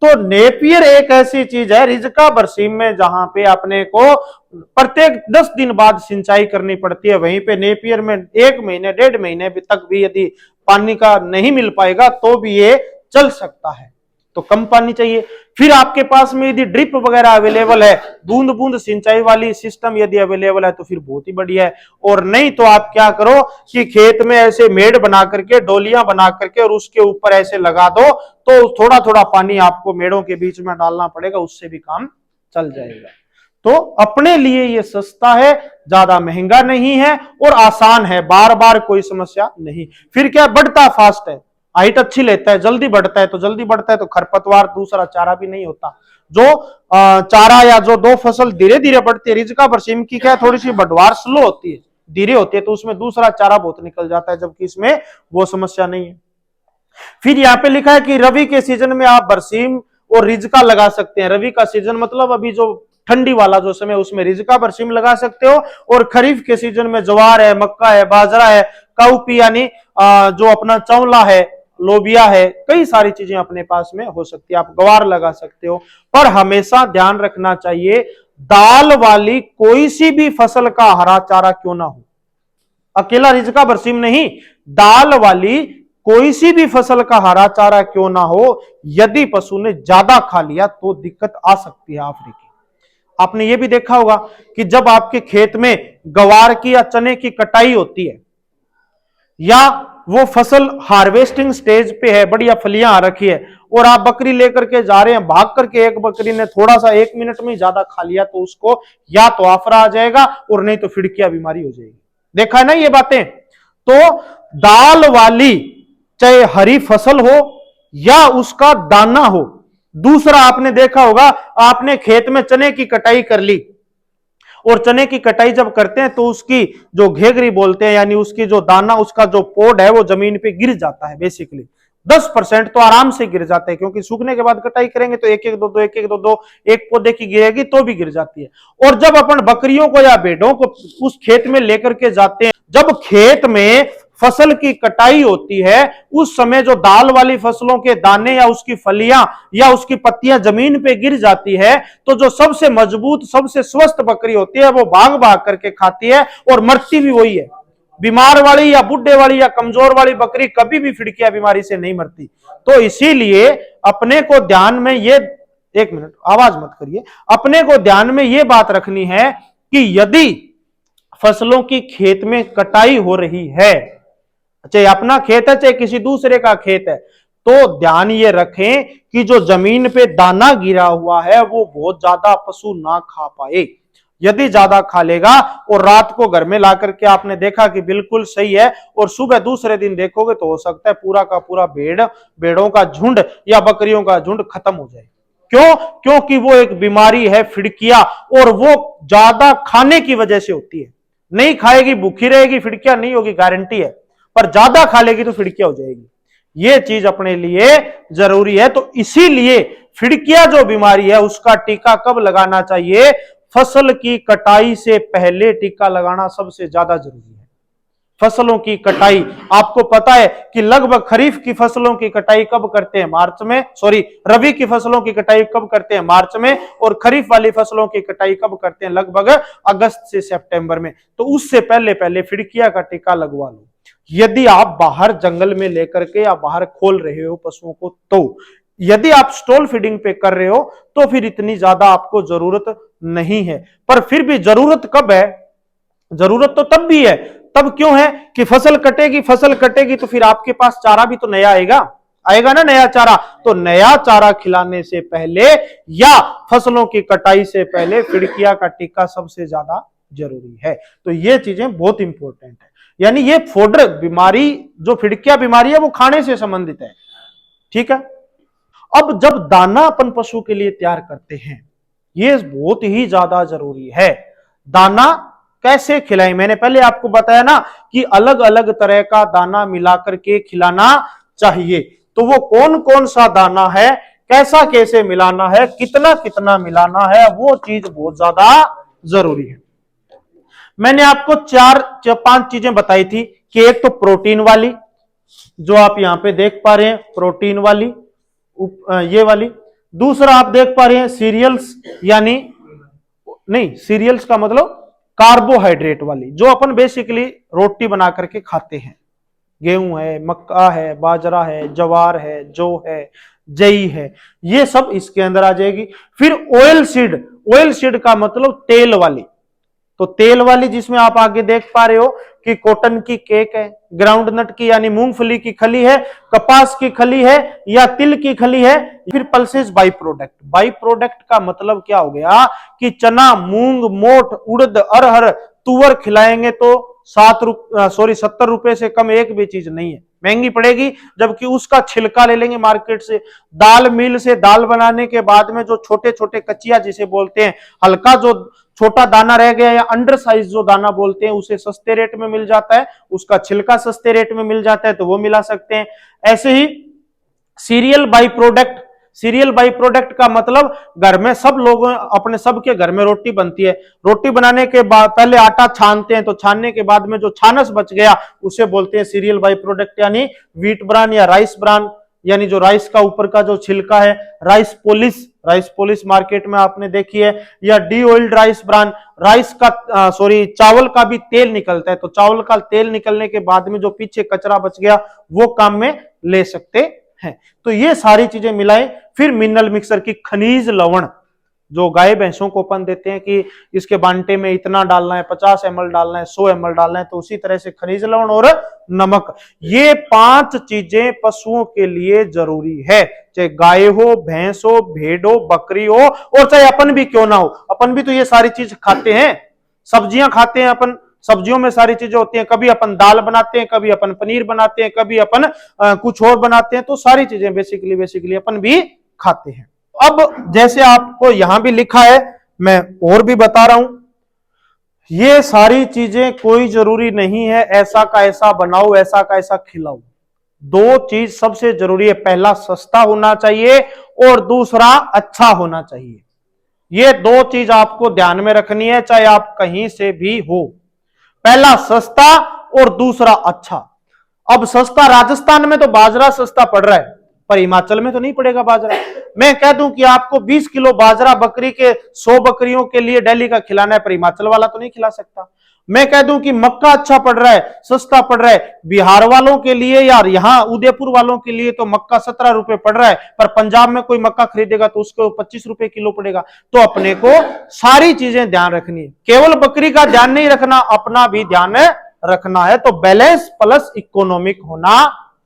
तो नेपियर एक ऐसी चीज है रिजका बरसीम में जहां पे अपने को प्रत्येक 10 दिन बाद सिंचाई करनी पड़ती है, वहीं पे नेपियर में 1 महीने 1.5 महीने तक भी यदि पानी का नहीं मिल पाएगा तो भी ये चल सकता है। तो कम पानी चाहिए। फिर आपके पास में यदि ड्रिप वगैरह अवेलेबल है, बूंद बूंद सिंचाई वाली सिस्टम यदि अवेलेबल है तो फिर बहुत ही बढ़िया है। और नहीं तो आप क्या करो कि खेत में ऐसे मेड़ बना करके, डोलियां बना करके और उसके ऊपर ऐसे लगा दो, तो थोड़ा थोड़ा पानी आपको मेड़ों के बीच में डालना पड़ेगा, उससे भी काम चल जाएगा। तो अपने लिए ये सस्ता है, ज्यादा महंगा नहीं है और आसान है, बार बार कोई समस्या नहीं। फिर क्या, बढ़ता फास्ट है, हाइट अच्छी लेता है, जल्दी बढ़ता है, तो जल्दी बढ़ता है तो खरपतवार दूसरा चारा भी नहीं होता। जो चारा या जो 2 फसल धीरे धीरे बढ़ती है, रिजका बरसीम की क्या थोड़ी सी बढ़वार स्लो होती है, धीरे होती है, तो उसमें दूसरा चारा बहुत निकल जाता है, जबकि इसमें वो समस्या नहीं है। फिर यहाँ पे लिखा है कि रवि के सीजन में आप बरसीम और रिजका लगा सकते हैं। रवि का सीजन मतलब अभी जो ठंडी वाला जो समय, उसमें रिजका बरसीम लगा सकते हो। और खरीफ के सीजन में ज्वार है, मक्का है, बाजरा है, काउपी यानी जो अपना चौला है, लोबिया है, कई सारी चीजें अपने पास में हो सकती है, आप गवार लगा सकते हो। पर हमेशा ध्यान रखना चाहिए, दाल वाली कोई सी भी फसल का हरा चारा क्यों ना हो, अकेला रिजका बरसीम नहीं, दाल वाली कोई सी भी फसल का हरा चारा क्यों ना हो, यदि पशु ने ज्यादा खा लिया तो दिक्कत आ सकती है आफरी की। आपने ये भी देखा होगा कि जब आपके खेत में गवार की या चने की कटाई होती है, या वो फसल हार्वेस्टिंग स्टेज पे है, बढ़िया फलियां आ रखी है, और आप बकरी लेकर के जा रहे हैं, भाग करके एक बकरी ने थोड़ा सा 1 मिनट में ज्यादा खा लिया, तो उसको या तो आफरा आ जाएगा और नहीं तो फिड़किया बीमारी हो जाएगी। देखा है ना ये बातें? तो दाल वाली चाहे हरी फसल हो या उसका दाना हो। दूसरा आपने देखा होगा, आपने खेत में चने की कटाई कर ली और चने की कटाई जब करते हैं तो उसकी जो घेगरी बोलते हैं, यानी उसकी जो दाना, उसका जो पोड है वो जमीन पे गिर जाता है। बेसिकली 10% तो आराम से गिर जाते हैं, क्योंकि सूखने के बाद कटाई करेंगे तो एक एक दो दो एक पौधे की गिरेगी तो भी गिर जाती है। और जब अपन बकरियों को या भेड़ों को उस खेत में लेकर के जाते हैं, जब खेत में फसल की कटाई होती है, उस समय जो दाल वाली फसलों के दाने या उसकी फलियां या उसकी पत्तियां जमीन पे गिर जाती है, तो जो सबसे मजबूत, सबसे स्वस्थ बकरी होती है वो भाग भाग करके खाती है और मरती भी वही है। बीमार वाली या बुढ़े वाली या कमजोर वाली बकरी कभी भी फिड़किया बीमारी से नहीं मरती। तो इसीलिए अपने को ध्यान में ये, एक मिनट आवाज मत करिए, अपने को ध्यान में ये बात रखनी है कि यदि फसलों की खेत में कटाई हो रही है, चाहे अपना खेत है चाहे किसी दूसरे का खेत है, तो ध्यान ये रखें कि जो जमीन पे दाना गिरा हुआ है वो बहुत ज्यादा पशु ना खा पाए। यदि ज्यादा खा लेगा और रात को घर में ला करके आपने देखा कि बिल्कुल सही है, और सुबह दूसरे दिन देखोगे तो हो सकता है पूरा का पूरा भेड़ों का झुंड या बकरियों का झुंड खत्म हो जाए। क्यों? क्योंकि वो एक बीमारी है फिड़किया, और वो ज्यादा खाने की वजह से होती है। नहीं खाएगी, भूखी रहेगी, फिड़किया नहीं होगी, गारंटी है, पर ज्यादा खा लेगी तो फिड़किया हो जाएगी। ये चीज अपने लिए जरूरी है। तो इसीलिए फिड़किया जो बीमारी है उसका टीका कब लगाना चाहिए? फसल की कटाई से पहले टीका लगाना सबसे ज्यादा जरूरी है। फसलों की कटाई, आपको पता है कि लगभग खरीफ की फसलों की कटाई कब करते हैं? मार्च में। सॉरी, रबी की फसलों की कटाई कब करते हैं? मार्च में। और खरीफ वाली फसलों की कटाई कब करते हैं? लगभग अगस्त से सितंबर में। तो उससे पहले पहले फिड़किया का टीका लगवा लो। यदि आप बाहर जंगल में लेकर के या बाहर खोल रहे हो पशुओं को, तो यदि आप स्टॉल फीडिंग पे कर रहे हो तो फिर इतनी ज्यादा आपको जरूरत नहीं है। पर फिर भी जरूरत कब है? जरूरत तो तब भी है। तब क्यों है? कि फसल कटेगी तो फिर आपके पास चारा भी तो नया आएगा ना, नया चारा। तो नया चारा खिलाने से पहले या फसलों की कटाई से पहले फिड़किया का टीका सबसे ज्यादा जरूरी है। तो ये चीजें बहुत इंपॉर्टेंट है। यानी ये फोडर बीमारी, जो फिड़किया बीमारी है, वो खाने से संबंधित है। ठीक है। अब जब दाना अपन पशु के लिए तैयार करते हैं, ये बहुत ही ज्यादा जरूरी है। दाना कैसे खिलाएं? मैंने पहले आपको बताया ना कि अलग अलग तरह का दाना मिलाकर के खिलाना चाहिए। तो वो कौन कौन सा दाना है, कैसा कैसे मिलाना है, कितना कितना मिलाना है, वो चीज बहुत ज्यादा जरूरी है। मैंने आपको 4-5 चीजें बताई थी कि एक तो प्रोटीन वाली, जो आप यहां पे देख पा रहे हैं, प्रोटीन वाली, ये वाली। दूसरा आप देख पा रहे हैं सीरियल्स, यानी नहीं, सीरियल्स का मतलब कार्बोहाइड्रेट वाली, जो अपन बेसिकली रोटी बना करके खाते हैं। गेहूं है, मक्का है, बाजरा है, ज्वार है, जौ है, जई है, ये सब इसके अंदर आ जाएगी। फिर ऑयल सीड का मतलब तेल वाली। तो तेल वाली जिसमें आप आगे देख पा रहे हो कि कॉटन की केक है, ग्राउंड नट की यानी मूंगफली की खली है, कपास की खली है या तिल की खली है। फिर पल्सेस बाई प्रोडक्ट का मतलब क्या हो गया कि चना, मूंग, मोठ, उड़द, अरहर, तुअर खिलाएंगे तो 70 रुपए से कम एक भी चीज नहीं है, महंगी पड़ेगी। जबकि उसका छिलका ले लेंगे मार्केट से, दाल मिल से दाल बनाने के बाद में जो छोटे छोटे कचिया जिसे बोलते हैं, हल्का जो छोटा दाना रह गया या अंडर साइज जो दाना बोलते हैं, उसे सस्ते रेट में मिल जाता है, उसका छिलका सस्ते रेट में मिल जाता है, तो वो मिला सकते हैं। ऐसे ही सीरियल बाई प्रोडक्ट का मतलब घर में सब लोगों, अपने सबके घर में रोटी बनती है, रोटी बनाने के बाद पहले आटा छानते हैं, तो छानने के बाद में जो छानस बच गया उसे बोलते हैं सीरियल बाई प्रोडक्ट, यानी व्हीट ब्रान या राइस ब्रान, यानी जो राइस का ऊपर का जो छिलका है, राइस पॉलिश मार्केट में आपने देखी है, या D oiled rice bran. Rice का चावल का भी तेल निकलता है, तो चावल का तेल निकलने के बाद में जो पीछे कचरा बच गया वो काम में ले सकते हैं। तो ये सारी चीजें मिलाएं। फिर मिनरल मिक्सर की खनिज लवण, जो गाय भैंसों को अपन देते हैं कि इसके बांटे में इतना डालना है, 50 ml डालना है, 100 ml डालना है, तो उसी तरह से खनिज लवण और नमक, ये 5 चीजें पशुओं के लिए जरूरी है। चाहे गाय हो, भैंस हो, भेड़ हो, बकरी हो, और चाहे अपन भी क्यों ना हो, अपन भी तो ये सारी चीज खाते हैं। सब्जियां खाते हैं अपन, सब्जियों में सारी चीजें होती हैं, कभी अपन दाल बनाते हैं, कभी अपन पनीर बनाते हैं, कभी अपन कुछ और बनाते हैं, तो सारी चीजें बेसिकली अपन भी खाते हैं। अब जैसे आपको यहां भी लिखा है, मैं और भी बता रहा हूं ये सारी चीजें कोई जरूरी नहीं है ऐसा का ऐसा बनाओ, ऐसा का ऐसा खिलाओ। दो चीज सबसे जरूरी है, पहला सस्ता होना चाहिए और दूसरा अच्छा होना चाहिए। ये दो चीज आपको ध्यान में रखनी है, चाहे आप कहीं से भी हो। पहला सस्ता और दूसरा अच्छा। अब सस्ता, राजस्थान में तो बाजरा सस्ता पड़ रहा है, पर हिमाचल में तो नहीं पड़ेगा बाजरा। मैं कह दूं कि आपको 20 किलो बाजरा बकरी के 100 बकरियों के लिए दिल्ली का खिलाना है, पर हिमाचल वाला तो नहीं खिला सकता। मैं कह दूं कि मक्का अच्छा पड़ रहा है, सस्ता पड़ रहा है, बिहार वालों के लिए यार, यहां उदयपुर वालों के लिए तो मक्का 17 रुपए पड़ रहा है, पर पंजाब में कोई मक्का खरीदेगा तो उसको 25 रुपए किलो पड़ेगा। तो अपने को सारी चीजें ध्यान रखनी है, केवल बकरी का ध्यान नहीं रखना, अपना भी ध्यान रखना है। तो बैलेंस प्लस इकोनॉमिक होना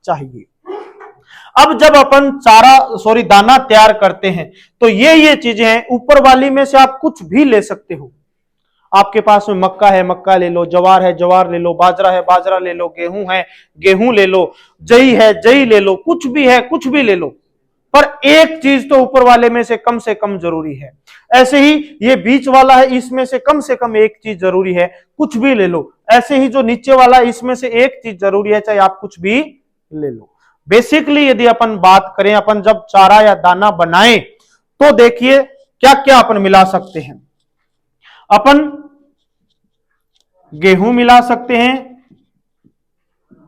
चाहिए। अब जब अपन दाना तैयार करते हैं तो ये चीजें हैं, ऊपर वाली में से आप कुछ भी ले सकते हो। आपके पास में मक्का है, मक्का ले लो, जवार है, जवार ले लो, बाजरा है, बाजरा ले लो, गेहूं है, गेहूं ले लो, जई है, जई ले लो, कुछ भी है, कुछ भी ले लो। पर एक चीज तो ऊपर वाले में से कम जरूरी है। ऐसे ही ये बीच वाला है, इसमें से कम एक चीज जरूरी है, कुछ भी ले लो। ऐसे ही जो नीचे वाला है, इसमें से एक चीज जरूरी है, चाहे आप कुछ भी ले लो। बेसिकली यदि अपन बात करें, अपन जब चारा या दाना बनाएं तो देखिए क्या क्या अपन मिला सकते हैं। अपन गेहूं मिला सकते हैं,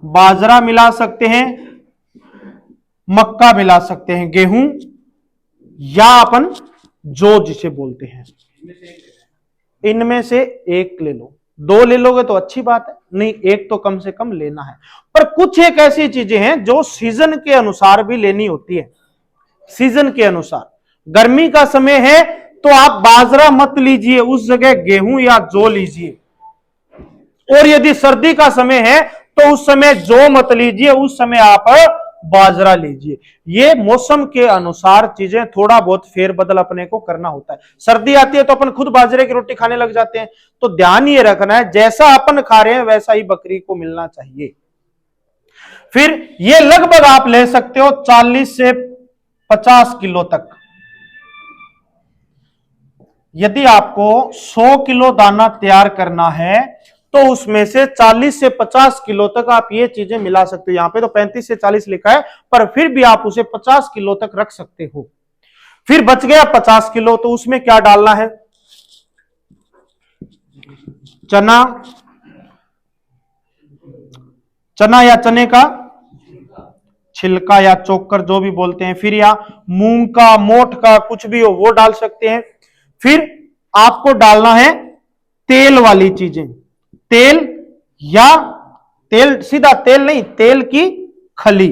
बाजरा मिला सकते हैं, मक्का मिला सकते हैं, गेहूं या अपन जो जिसे बोलते हैं, इनमें से एक ले लो। दो ले लोगे तो अच्छी बात है, नहीं एक तो कम से कम लेना है। पर कुछ एक ऐसी चीजें हैं जो सीजन के अनुसार भी लेनी होती है। सीजन के अनुसार, गर्मी का समय है तो आप बाजरा मत लीजिए, उस जगह गेहूं या जौ लीजिए। और यदि सर्दी का समय है तो उस समय जौ मत लीजिए, उस समय आप बाजरा लीजिए। ये मौसम के अनुसार चीजें थोड़ा बहुत फेरबदल अपने को करना होता है। सर्दी आती है तो अपन खुद बाजरे की रोटी खाने लग जाते हैं। तो ध्यान ये रखना है, जैसा अपन खा रहे हैं वैसा ही बकरी को मिलना चाहिए। फिर ये लगभग आप ले सकते हो 40 से 50 किलो तक। यदि आपको 100 किलो दाना तैयार करना है तो उसमें से 40 से 50 किलो तक आप ये चीजें मिला सकते हो। यहां पे तो 35 से 40 लिखा है, पर फिर भी आप उसे 50 किलो तक रख सकते हो। फिर बच गया 50 किलो, तो उसमें क्या डालना है? चना, चना या चने का छिलका या चोकर जो भी बोलते हैं, फिर या मूंग का, मोठ का, कुछ भी हो वो डाल सकते हैं। फिर आपको डालना है तेल वाली चीजें, तेल या तेल, सीधा तेल नहीं, तेल की खली।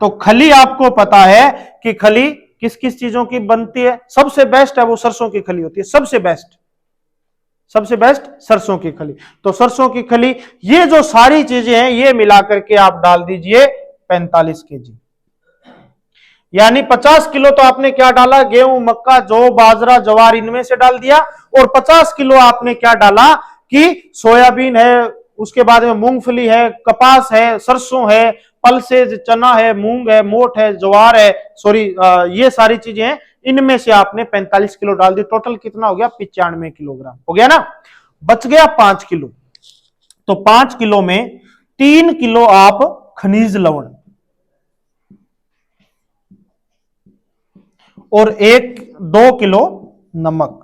तो खली आपको पता है कि खली किस किस चीजों की बनती है, सबसे बेस्ट है वो सरसों की खली होती है, सबसे बेस्ट सरसों की खली। तो सरसों की खली, ये जो सारी चीजें हैं ये मिलाकर के आप डाल दीजिए 45 केजी। यानी 50 किलो तो आपने क्या डाला? गेहूं, मक्का, जौ, बाजरा, जवार, इनमें से डाल दिया। और 50 किलो आपने क्या डाला कि सोयाबीन है, उसके बाद में मूंगफली है, कपास है, सरसों है, पल्सेज, चना है, मूंग है, मोठ है, ज्वार है, ये सारी चीजें हैं। इनमें से आपने 45 किलो डाल दी। टोटल कितना हो गया? 95 किलोग्राम हो गया ना। बच गया 5 किलो। तो 5 किलो में 3 किलो आप खनिज लवण और 1-2 किलो नमक,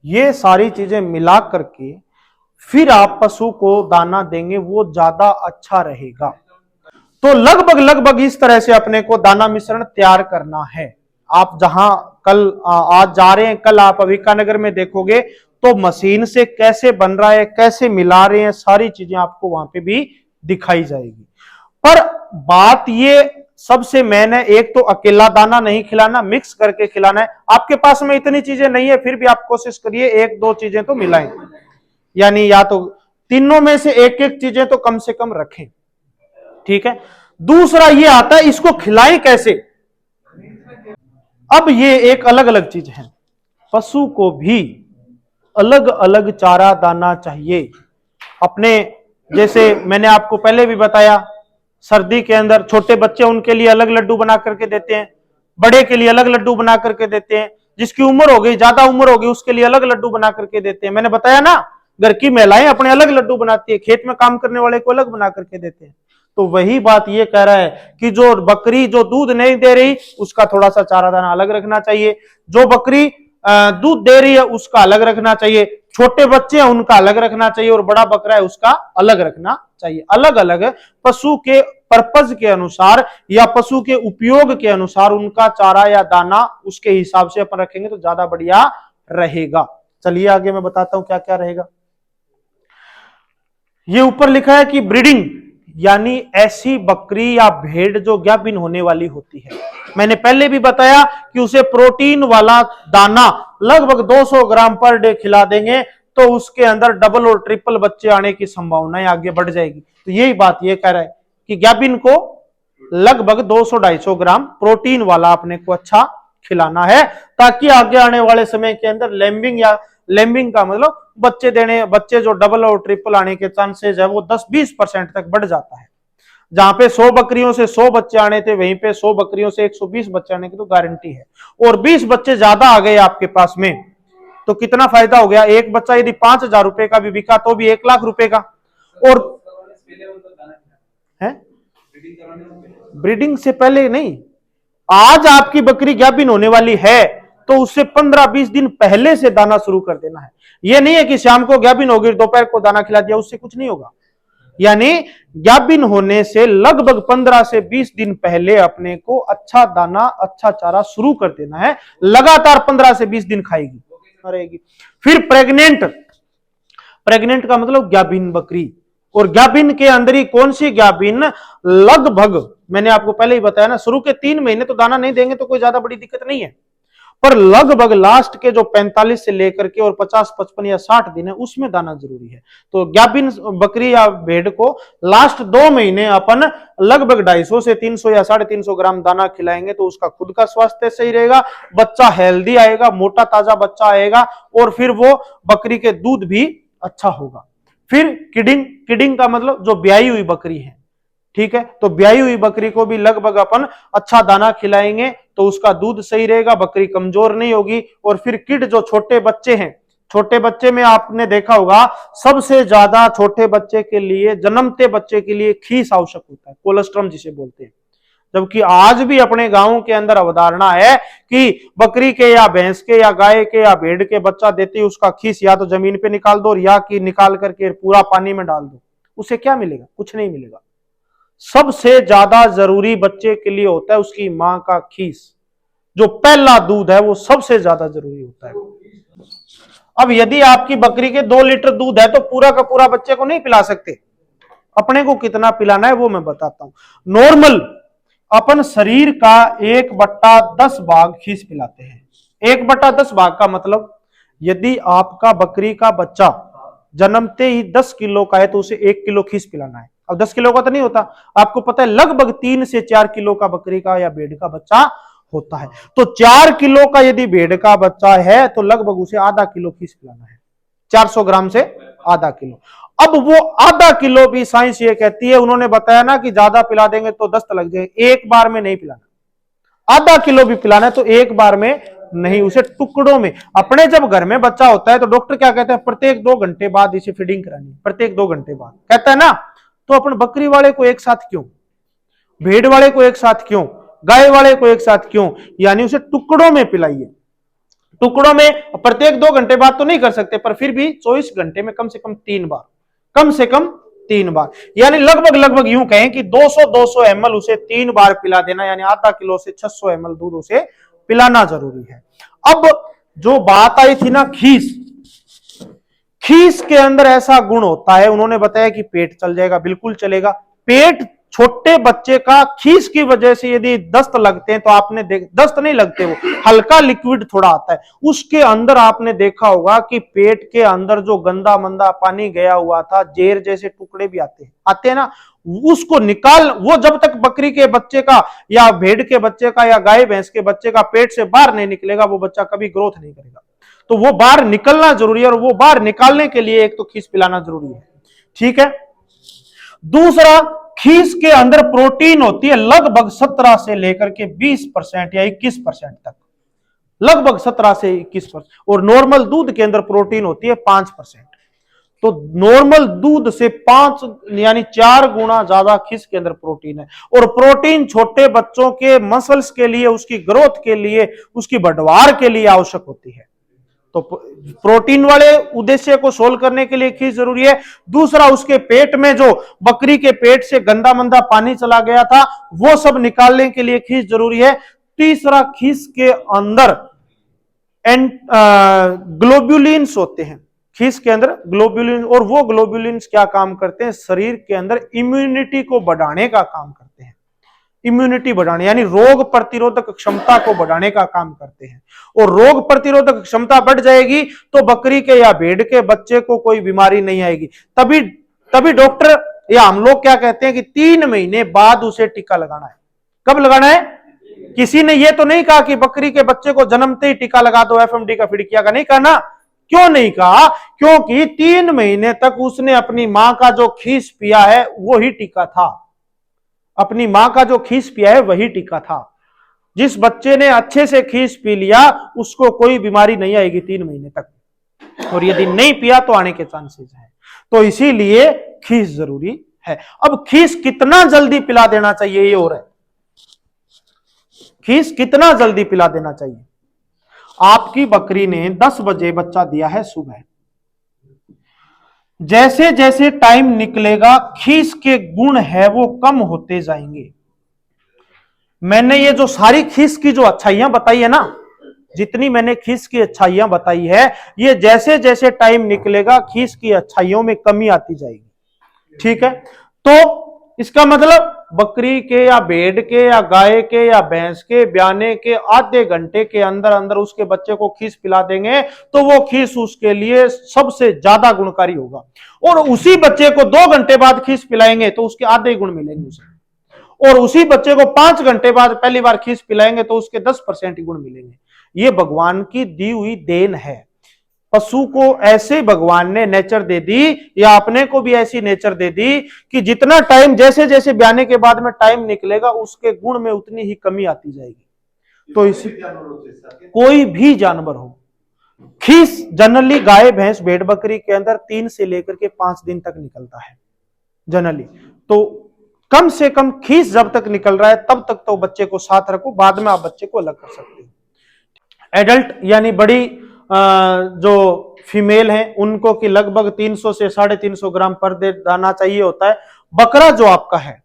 ये सारी चीजें मिला करके फिर आप पशु को दाना देंगे, वो ज्यादा अच्छा रहेगा। तो लगभग इस तरह से अपने को दाना मिश्रण तैयार करना है। आप जहां आज जा रहे हैं, कल आप अविकानगर में देखोगे तो मशीन से कैसे बन रहा है, कैसे मिला रहे हैं, सारी चीजें आपको वहां पे भी दिखाई जाएगी। पर बात ये सबसे मेन है, एक तो अकेला दाना नहीं खिलाना, मिक्स करके खिलाना है। आपके पास में इतनी चीजें नहीं है, फिर भी आप कोशिश करिए 1-2 चीजें तो मिलाएं, यानी या तो तीनों में से एक चीजें तो कम से कम रखें, ठीक है। दूसरा ये आता है, इसको खिलाएं कैसे। अब ये एक अलग अलग चीज है, पशु को भी अलग अलग चारा दाना चाहिए अपने। जैसे मैंने आपको पहले भी बताया, सर्दी के अंदर छोटे बच्चे, उनके लिए अलग लड्डू बना करके देते हैं, बड़े के लिए अलग लड्डू बना करके देते हैं। जिसकी उम्र हो गई, ज्यादा उम्र हो गई, उसके लिए अलग लड्डू बना करके देते हैं। मैंने बताया ना, घर की महिलाएं अपने अलग लड्डू बनाती है, खेत में काम करने वाले को अलग बना करके देते हैं। तो वही बात ये कह रहा है कि जो बकरी जो दूध नहीं दे रही उसका थोड़ा सा चारा दाना अलग रखना चाहिए, जो बकरी दूध दे रही है उसका अलग रखना चाहिए, छोटे बच्चे हैं उनका अलग रखना चाहिए, और बड़ा बकरा है उसका अलग रखना चाहिए। अलग अलग पशु के पर्पज के अनुसार या पशु के उपयोग के अनुसार उनका चारा या दाना उसके हिसाब से अपन रखेंगे तो ज्यादा बढ़िया रहेगा। चलिए आगे मैं बताता हूं क्या क्या रहेगा। ये ऊपर लिखा है कि ब्रीडिंग यानी ऐसी बकरी या भेड़ जो गाभिन होने वाली होती है। मैंने पहले भी बताया कि उसे प्रोटीन वाला दाना लगभग 200 ग्राम पर डे खिला देंगे तो उसके अंदर डबल और ट्रिपल बच्चे आने की संभावनाएं आगे बढ़ जाएगी। तो यही बात ये कह रहा है कि गाभिन को लगभग 200-250 ग्राम प्रोटीन वाला अपने को अच्छा खिलाना है, ताकि आगे आने वाले समय के अंदर लैम्बिंग या लैम्बिंग का मतलब बच्चे जो डबल और ट्रिपल आने के चांसेस है वो 10-20% तक बढ़ जाता है। जहां पे 100 बकरियों से 100 बच्चे आने थे वहीं पे 100 बकरियों से 120 बच्चे आने की तो गारंटी है। और 20 बच्चे ज्यादा आ गए आपके पास में तो कितना फायदा हो गया। एक बच्चा यदि 5,000 रुपए का भी बिका तो भी 1 लाख रुपए का। और है ब्रीडिंग से पहले नहीं, आज आपकी बकरी गाभिन होने वाली है तो उससे 15-20 दिन पहले से दाना शुरू कर देना है। यह नहीं है कि शाम को गाभिन होगी दोपहर को दाना खिला दिया, उससे कुछ नहीं होगा। यानी गाभिन होने से लगभग 15 से 20 दिन पहले अपने को अच्छा दाना अच्छा चारा शुरू कर देना है। लगातार 15 से 20 दिन खाएगी रहेगी। फिर प्रेग्नेंट का मतलब गाभिन बकरी, और गाभिन के अंदर ही कौन सी गाभिन, लगभग मैंने आपको पहले ही बताया ना, शुरू के 3 महीने तो दाना नहीं देंगे तो कोई ज्यादा बड़ी दिक्कत नहीं है, पर लगभग लास्ट के जो 45 से लेकर के और 50, 55 या 60 दिन है उसमें दाना जरूरी है। तो गाभिन बकरी या भेड़ को लास्ट 2 महीने अपन लगभग 250 से 300 या 350 ग्राम दाना खिलाएंगे तो उसका खुद का स्वास्थ्य सही रहेगा, बच्चा हेल्दी आएगा, मोटा ताजा बच्चा आएगा, और फिर वो बकरी के दूध भी अच्छा होगा। फिर किडिंग का मतलब जो ब्याई हुई बकरी है, ठीक है, तो ब्याई हुई बकरी को भी लगभग अपन अच्छा दाना खिलाएंगे तो उसका दूध सही रहेगा, बकरी कमजोर नहीं होगी। और फिर किड जो छोटे बच्चे हैं, छोटे बच्चे में आपने देखा होगा सबसे ज्यादा छोटे बच्चे के लिए, जन्मते बच्चे के लिए खीस आवश्यक होता है, कोलेस्ट्रम जिसे बोलते हैं। जबकि आज भी अपने गांवों के अंदर अवधारणा है कि बकरी के या भैंस के या गाय के या भेड़ के बच्चा देते ही उसका खीस या तो जमीन पे निकाल दो या कि निकाल करके पूरा पानी में डाल दो, उसे क्या मिलेगा, कुछ नहीं मिलेगा। सबसे ज्यादा जरूरी बच्चे के लिए होता है उसकी मां का खीस, जो पहला दूध है वो सबसे ज्यादा जरूरी होता है। अब यदि आपकी बकरी के 2 लीटर दूध है तो पूरा का पूरा बच्चे को नहीं पिला सकते, अपने को कितना पिलाना है वो मैं बताता हूं। नॉर्मल अपन शरीर का 1/10 भाग खीस पिलाते हैं। 1/10 भाग का मतलब यदि आपका बकरी का बच्चा जन्मते ही 10 किलो का है तो उसे 1 किलो खीस पिलाना है। अब 10 किलो का तो नहीं होता, आपको पता है लगभग 3 से 4 किलो का बकरी का या भेड़ का बच्चा होता है। तो 4 किलो का यदि भेड़ का बच्चा है तो लगभग उसे आधा किलो खीस पिलाना है, 400 ग्राम से आधा किलो। अब वो आधा किलो भी साइंस ये कहती है, उन्होंने बताया ना कि ज्यादा पिला देंगे तो दस्त लग जाएगी, एक बार में नहीं पिलाना। आधा किलो भी पिलाना है तो एक बार में नहीं, उसे टुकड़ों में। अपने जब घर में बच्चा होता है तो डॉक्टर क्या कहते हैं, प्रत्येक 2 घंटे बाद इसे फीडिंग करानी, प्रत्येक 2 घंटे बाद कहता है ना। तो अपन बकरी वाले को एक साथ क्यों, भेड़ वाले को एक साथ क्यों, गाय वाले को एक साथ क्यों, यानी उसे टुकड़ों में पिलाइए। टुकड़ों में प्रत्येक 2 घंटे बाद तो नहीं कर सकते, पर फिर भी 24 घंटे में कम से कम 3 बार, कम से कम 3 बार, यानी लगभग यूं कहें कि 200 ml उसे 3 बार पिला देना, यानी आधा किलो से 600 ml दूध उसे पिलाना जरूरी है। अब जो बात आई थी ना खीस के अंदर ऐसा गुण होता है, उन्होंने बताया कि पेट चल जाएगा, बिल्कुल चलेगा। पेट छोटे बच्चे का खीस की वजह से यदि दस्त लगते हैं तो आपने दस्त नहीं लगते, वो हल्का लिक्विड थोड़ा आता है उसके अंदर, आपने देखा होगा कि पेट के अंदर जो गंदा मंदा पानी गया हुआ था, जेर जैसे टुकड़े भी आते हैं ना, उसको निकाल, वो जब तक बकरी के बच्चे का या भेड़ के बच्चे का या गाय भैंस के बच्चे का पेट से बाहर नहीं निकलेगा वो बच्चा कभी ग्रोथ नहीं करेगा। तो वो बाहर निकलना जरूरी है, और वो बाहर निकालने के लिए एक तो खीस पिलाना जरूरी है, ठीक है। दूसरा, खीस के अंदर प्रोटीन होती है लगभग 17 से लेकर के 20% या 21% तक, लगभग 17 से 21%। और नॉर्मल दूध के अंदर प्रोटीन होती है 5%। तो नॉर्मल दूध से 5 यानी 4 गुना ज्यादा खीस के अंदर प्रोटीन है। और प्रोटीन छोटे बच्चों के मसल्स के लिए, उसकी ग्रोथ के लिए, उसकी बढ़वार के लिए आवश्यक होती है। तो प्रोटीन वाले उद्देश्य को सोल्व करने के लिए खीस जरूरी है। दूसरा, उसके पेट में जो बकरी के पेट से गंदा मंदा पानी चला गया था वो सब निकालने के लिए खीस जरूरी है। तीसरा, खीस के अंदर ग्लोब्युलिन्स होते हैं। खीस के अंदर ग्लोब्युलिन, और वो ग्लोब्युलिन्स क्या काम करते हैं? शरीर के अंदर इम्यूनिटी को बढ़ाने का काम करते हैं। इम्यूनिटी बढ़ाने यानी रोग प्रतिरोधक क्षमता को बढ़ाने का काम करते हैं। और रोग प्रतिरोधक क्षमता बढ़ जाएगी तो बकरी के या भेड़ के बच्चे को कोई बीमारी नहीं आएगी। तभी डॉक्टर या हम लोग क्या कहते हैं कि 3 महीने बाद उसे टीका लगाना है। कब लगाना है? किसी ने यह तो नहीं कहा कि बकरी के बच्चे को जन्मते ही टीका लगा दो, एफएमडी का फिडिकिया का, नहीं कहा ना। क्यों नहीं कहा? क्योंकि 3 महीने तक उसने अपनी मां का जो खीस पिया है वही टीका था। अपनी मां का जो खीस पिया है वही टीका था। जिस बच्चे ने अच्छे से खीस पी लिया उसको कोई बीमारी नहीं आएगी 3 महीने तक। और यदि नहीं पिया तो आने के चांसेस है। तो इसीलिए खीस जरूरी है। अब खीस कितना जल्दी पिला देना चाहिए ये और है। खीस कितना जल्दी पिला देना चाहिए? आपकी बकरी ने 10 बजे बच्चा दिया है सुबह, जैसे जैसे टाइम निकलेगा खीस के गुण है वो कम होते जाएंगे। मैंने ये जो सारी खीस की जो अच्छाइयां बताई है ना, जितनी मैंने खीस की अच्छाइयां बताई है, ये जैसे जैसे टाइम निकलेगा खीस की अच्छाइयों में कमी आती जाएगी। ठीक है, तो इसका मतलब बकरी के या भेड़ के या गाय के या भैंस के ब्याने के आधे घंटे के अंदर अंदर उसके बच्चे को खीस पिला देंगे तो वो खीस उसके लिए सबसे ज्यादा गुणकारी होगा। और उसी बच्चे को 2 घंटे बाद खीस पिलाएंगे तो उसके आधे गुण मिलेंगे उसे। और उसी बच्चे को 5 घंटे बाद पहली बार खीस पिलाएंगे तो उसके 10% गुण मिलेंगे। ये भगवान की दी हुई देन है। पशु को ऐसे भगवान ने नेचर दे दी, या अपने को भी ऐसी नेचर दे दी कि जितना टाइम, जैसे जैसे ब्याने के बाद में टाइम निकलेगा उसके गुण में उतनी ही कमी आती जाएगी। तो इसी कोई भी जानवर हो, खीस जनरली गाय भैंस भेड़ बकरी के अंदर 3 से लेकर के 5 दिन तक निकलता है जनरली। तो कम से कम खीस जब तक निकल रहा है तब तक तो बच्चे को साथ रखो, बाद में आप बच्चे को अलग कर सकते हो। एडल्ट यानी बड़ी जो फीमेल है उनको कि लगभग 300 से 350 ग्राम पर डे दाना चाहिए होता है। बकरा जो आपका है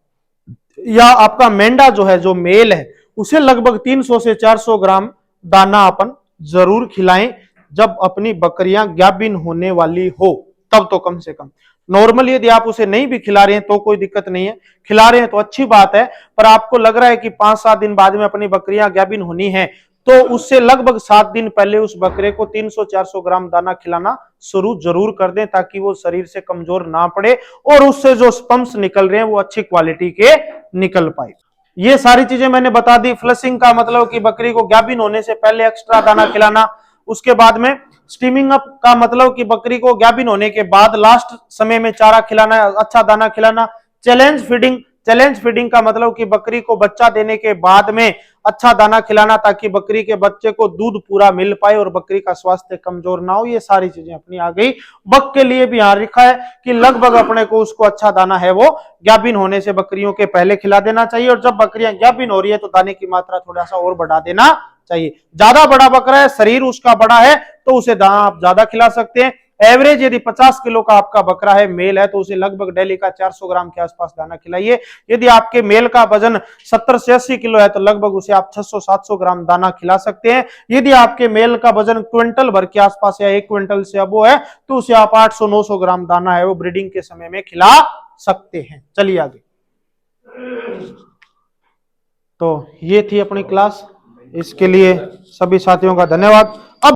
या आपका मेंढा जो है, जो मेल है, उसे लगभग 300 से 400 ग्राम दाना अपन जरूर खिलाएं। जब अपनी बकरियां गाभिन होने वाली हो तब तो कम से कम। नॉर्मली यदि आप उसे नहीं भी खिला रहे हैं तो कोई दिक्कत नहीं है, खिला रहे हैं तो अच्छी बात है। पर आपको लग रहा है कि 5-7 दिन बाद में अपनी बकरियां गाभिन होनी है तो उससे लगभग 7 दिन पहले उस बकरे को 300-400 ग्राम दाना खिलाना शुरू जरूर कर दें, ताकि वो शरीर से कमजोर ना पड़े और उससे जो स्पम्स निकल रहे हैं वो अच्छी क्वालिटी के निकल पाए। ये सारी चीजें मैंने बता दी। फ्लशिंग का मतलब कि बकरी को गाभिन होने से पहले एक्स्ट्रा दाना खिलाना। उसके बाद में स्टीमिंग अप का मतलब कि बकरी को गाभिन होने के बाद लास्ट समय में चारा खिलाना, अच्छा दाना खिलाना। चैलेंज फीडिंग का मतलब कि बकरी को बच्चा देने के बाद में अच्छा दाना खिलाना, ताकि बकरी के बच्चे को दूध पूरा मिल पाए और बकरी का स्वास्थ्य कमजोर ना हो। ये सारी चीजें अपनी आ गई। बक के लिए भी यहां लिखा है कि लगभग अपने को उसको अच्छा दाना है वो गाभिन होने से बकरियों के पहले खिला देना चाहिए। और जब बकरियां गाभिन हो रही है तो दाने की मात्रा थोड़ा सा और बढ़ा देना चाहिए। ज्यादा बड़ा बकरा है, शरीर उसका बड़ा है, तो उसे दाना आप ज्यादा खिला सकते हैं। एवरेज यदि 50 किलो का आपका बकरा है, मेल है, तो उसे लगभग डेली का 400 ग्राम के आसपास दाना खिलाइए। यदि आपके मेल का वजन 70 से 80 किलो है तो लगभग उसे आप 600-700 ग्राम दाना खिला सकते हैं। यदि आपके मेल का वजन क्विंटल भर के आसपास या 1 क्विंटल से अबो है तो उसे आप 800-900 ग्राम दाना है वो ब्रीडिंग के समय में खिला सकते हैं। चलिए आगे। तो ये थी अपनी क्लास। इसके लिए सभी साथियों का धन्यवाद।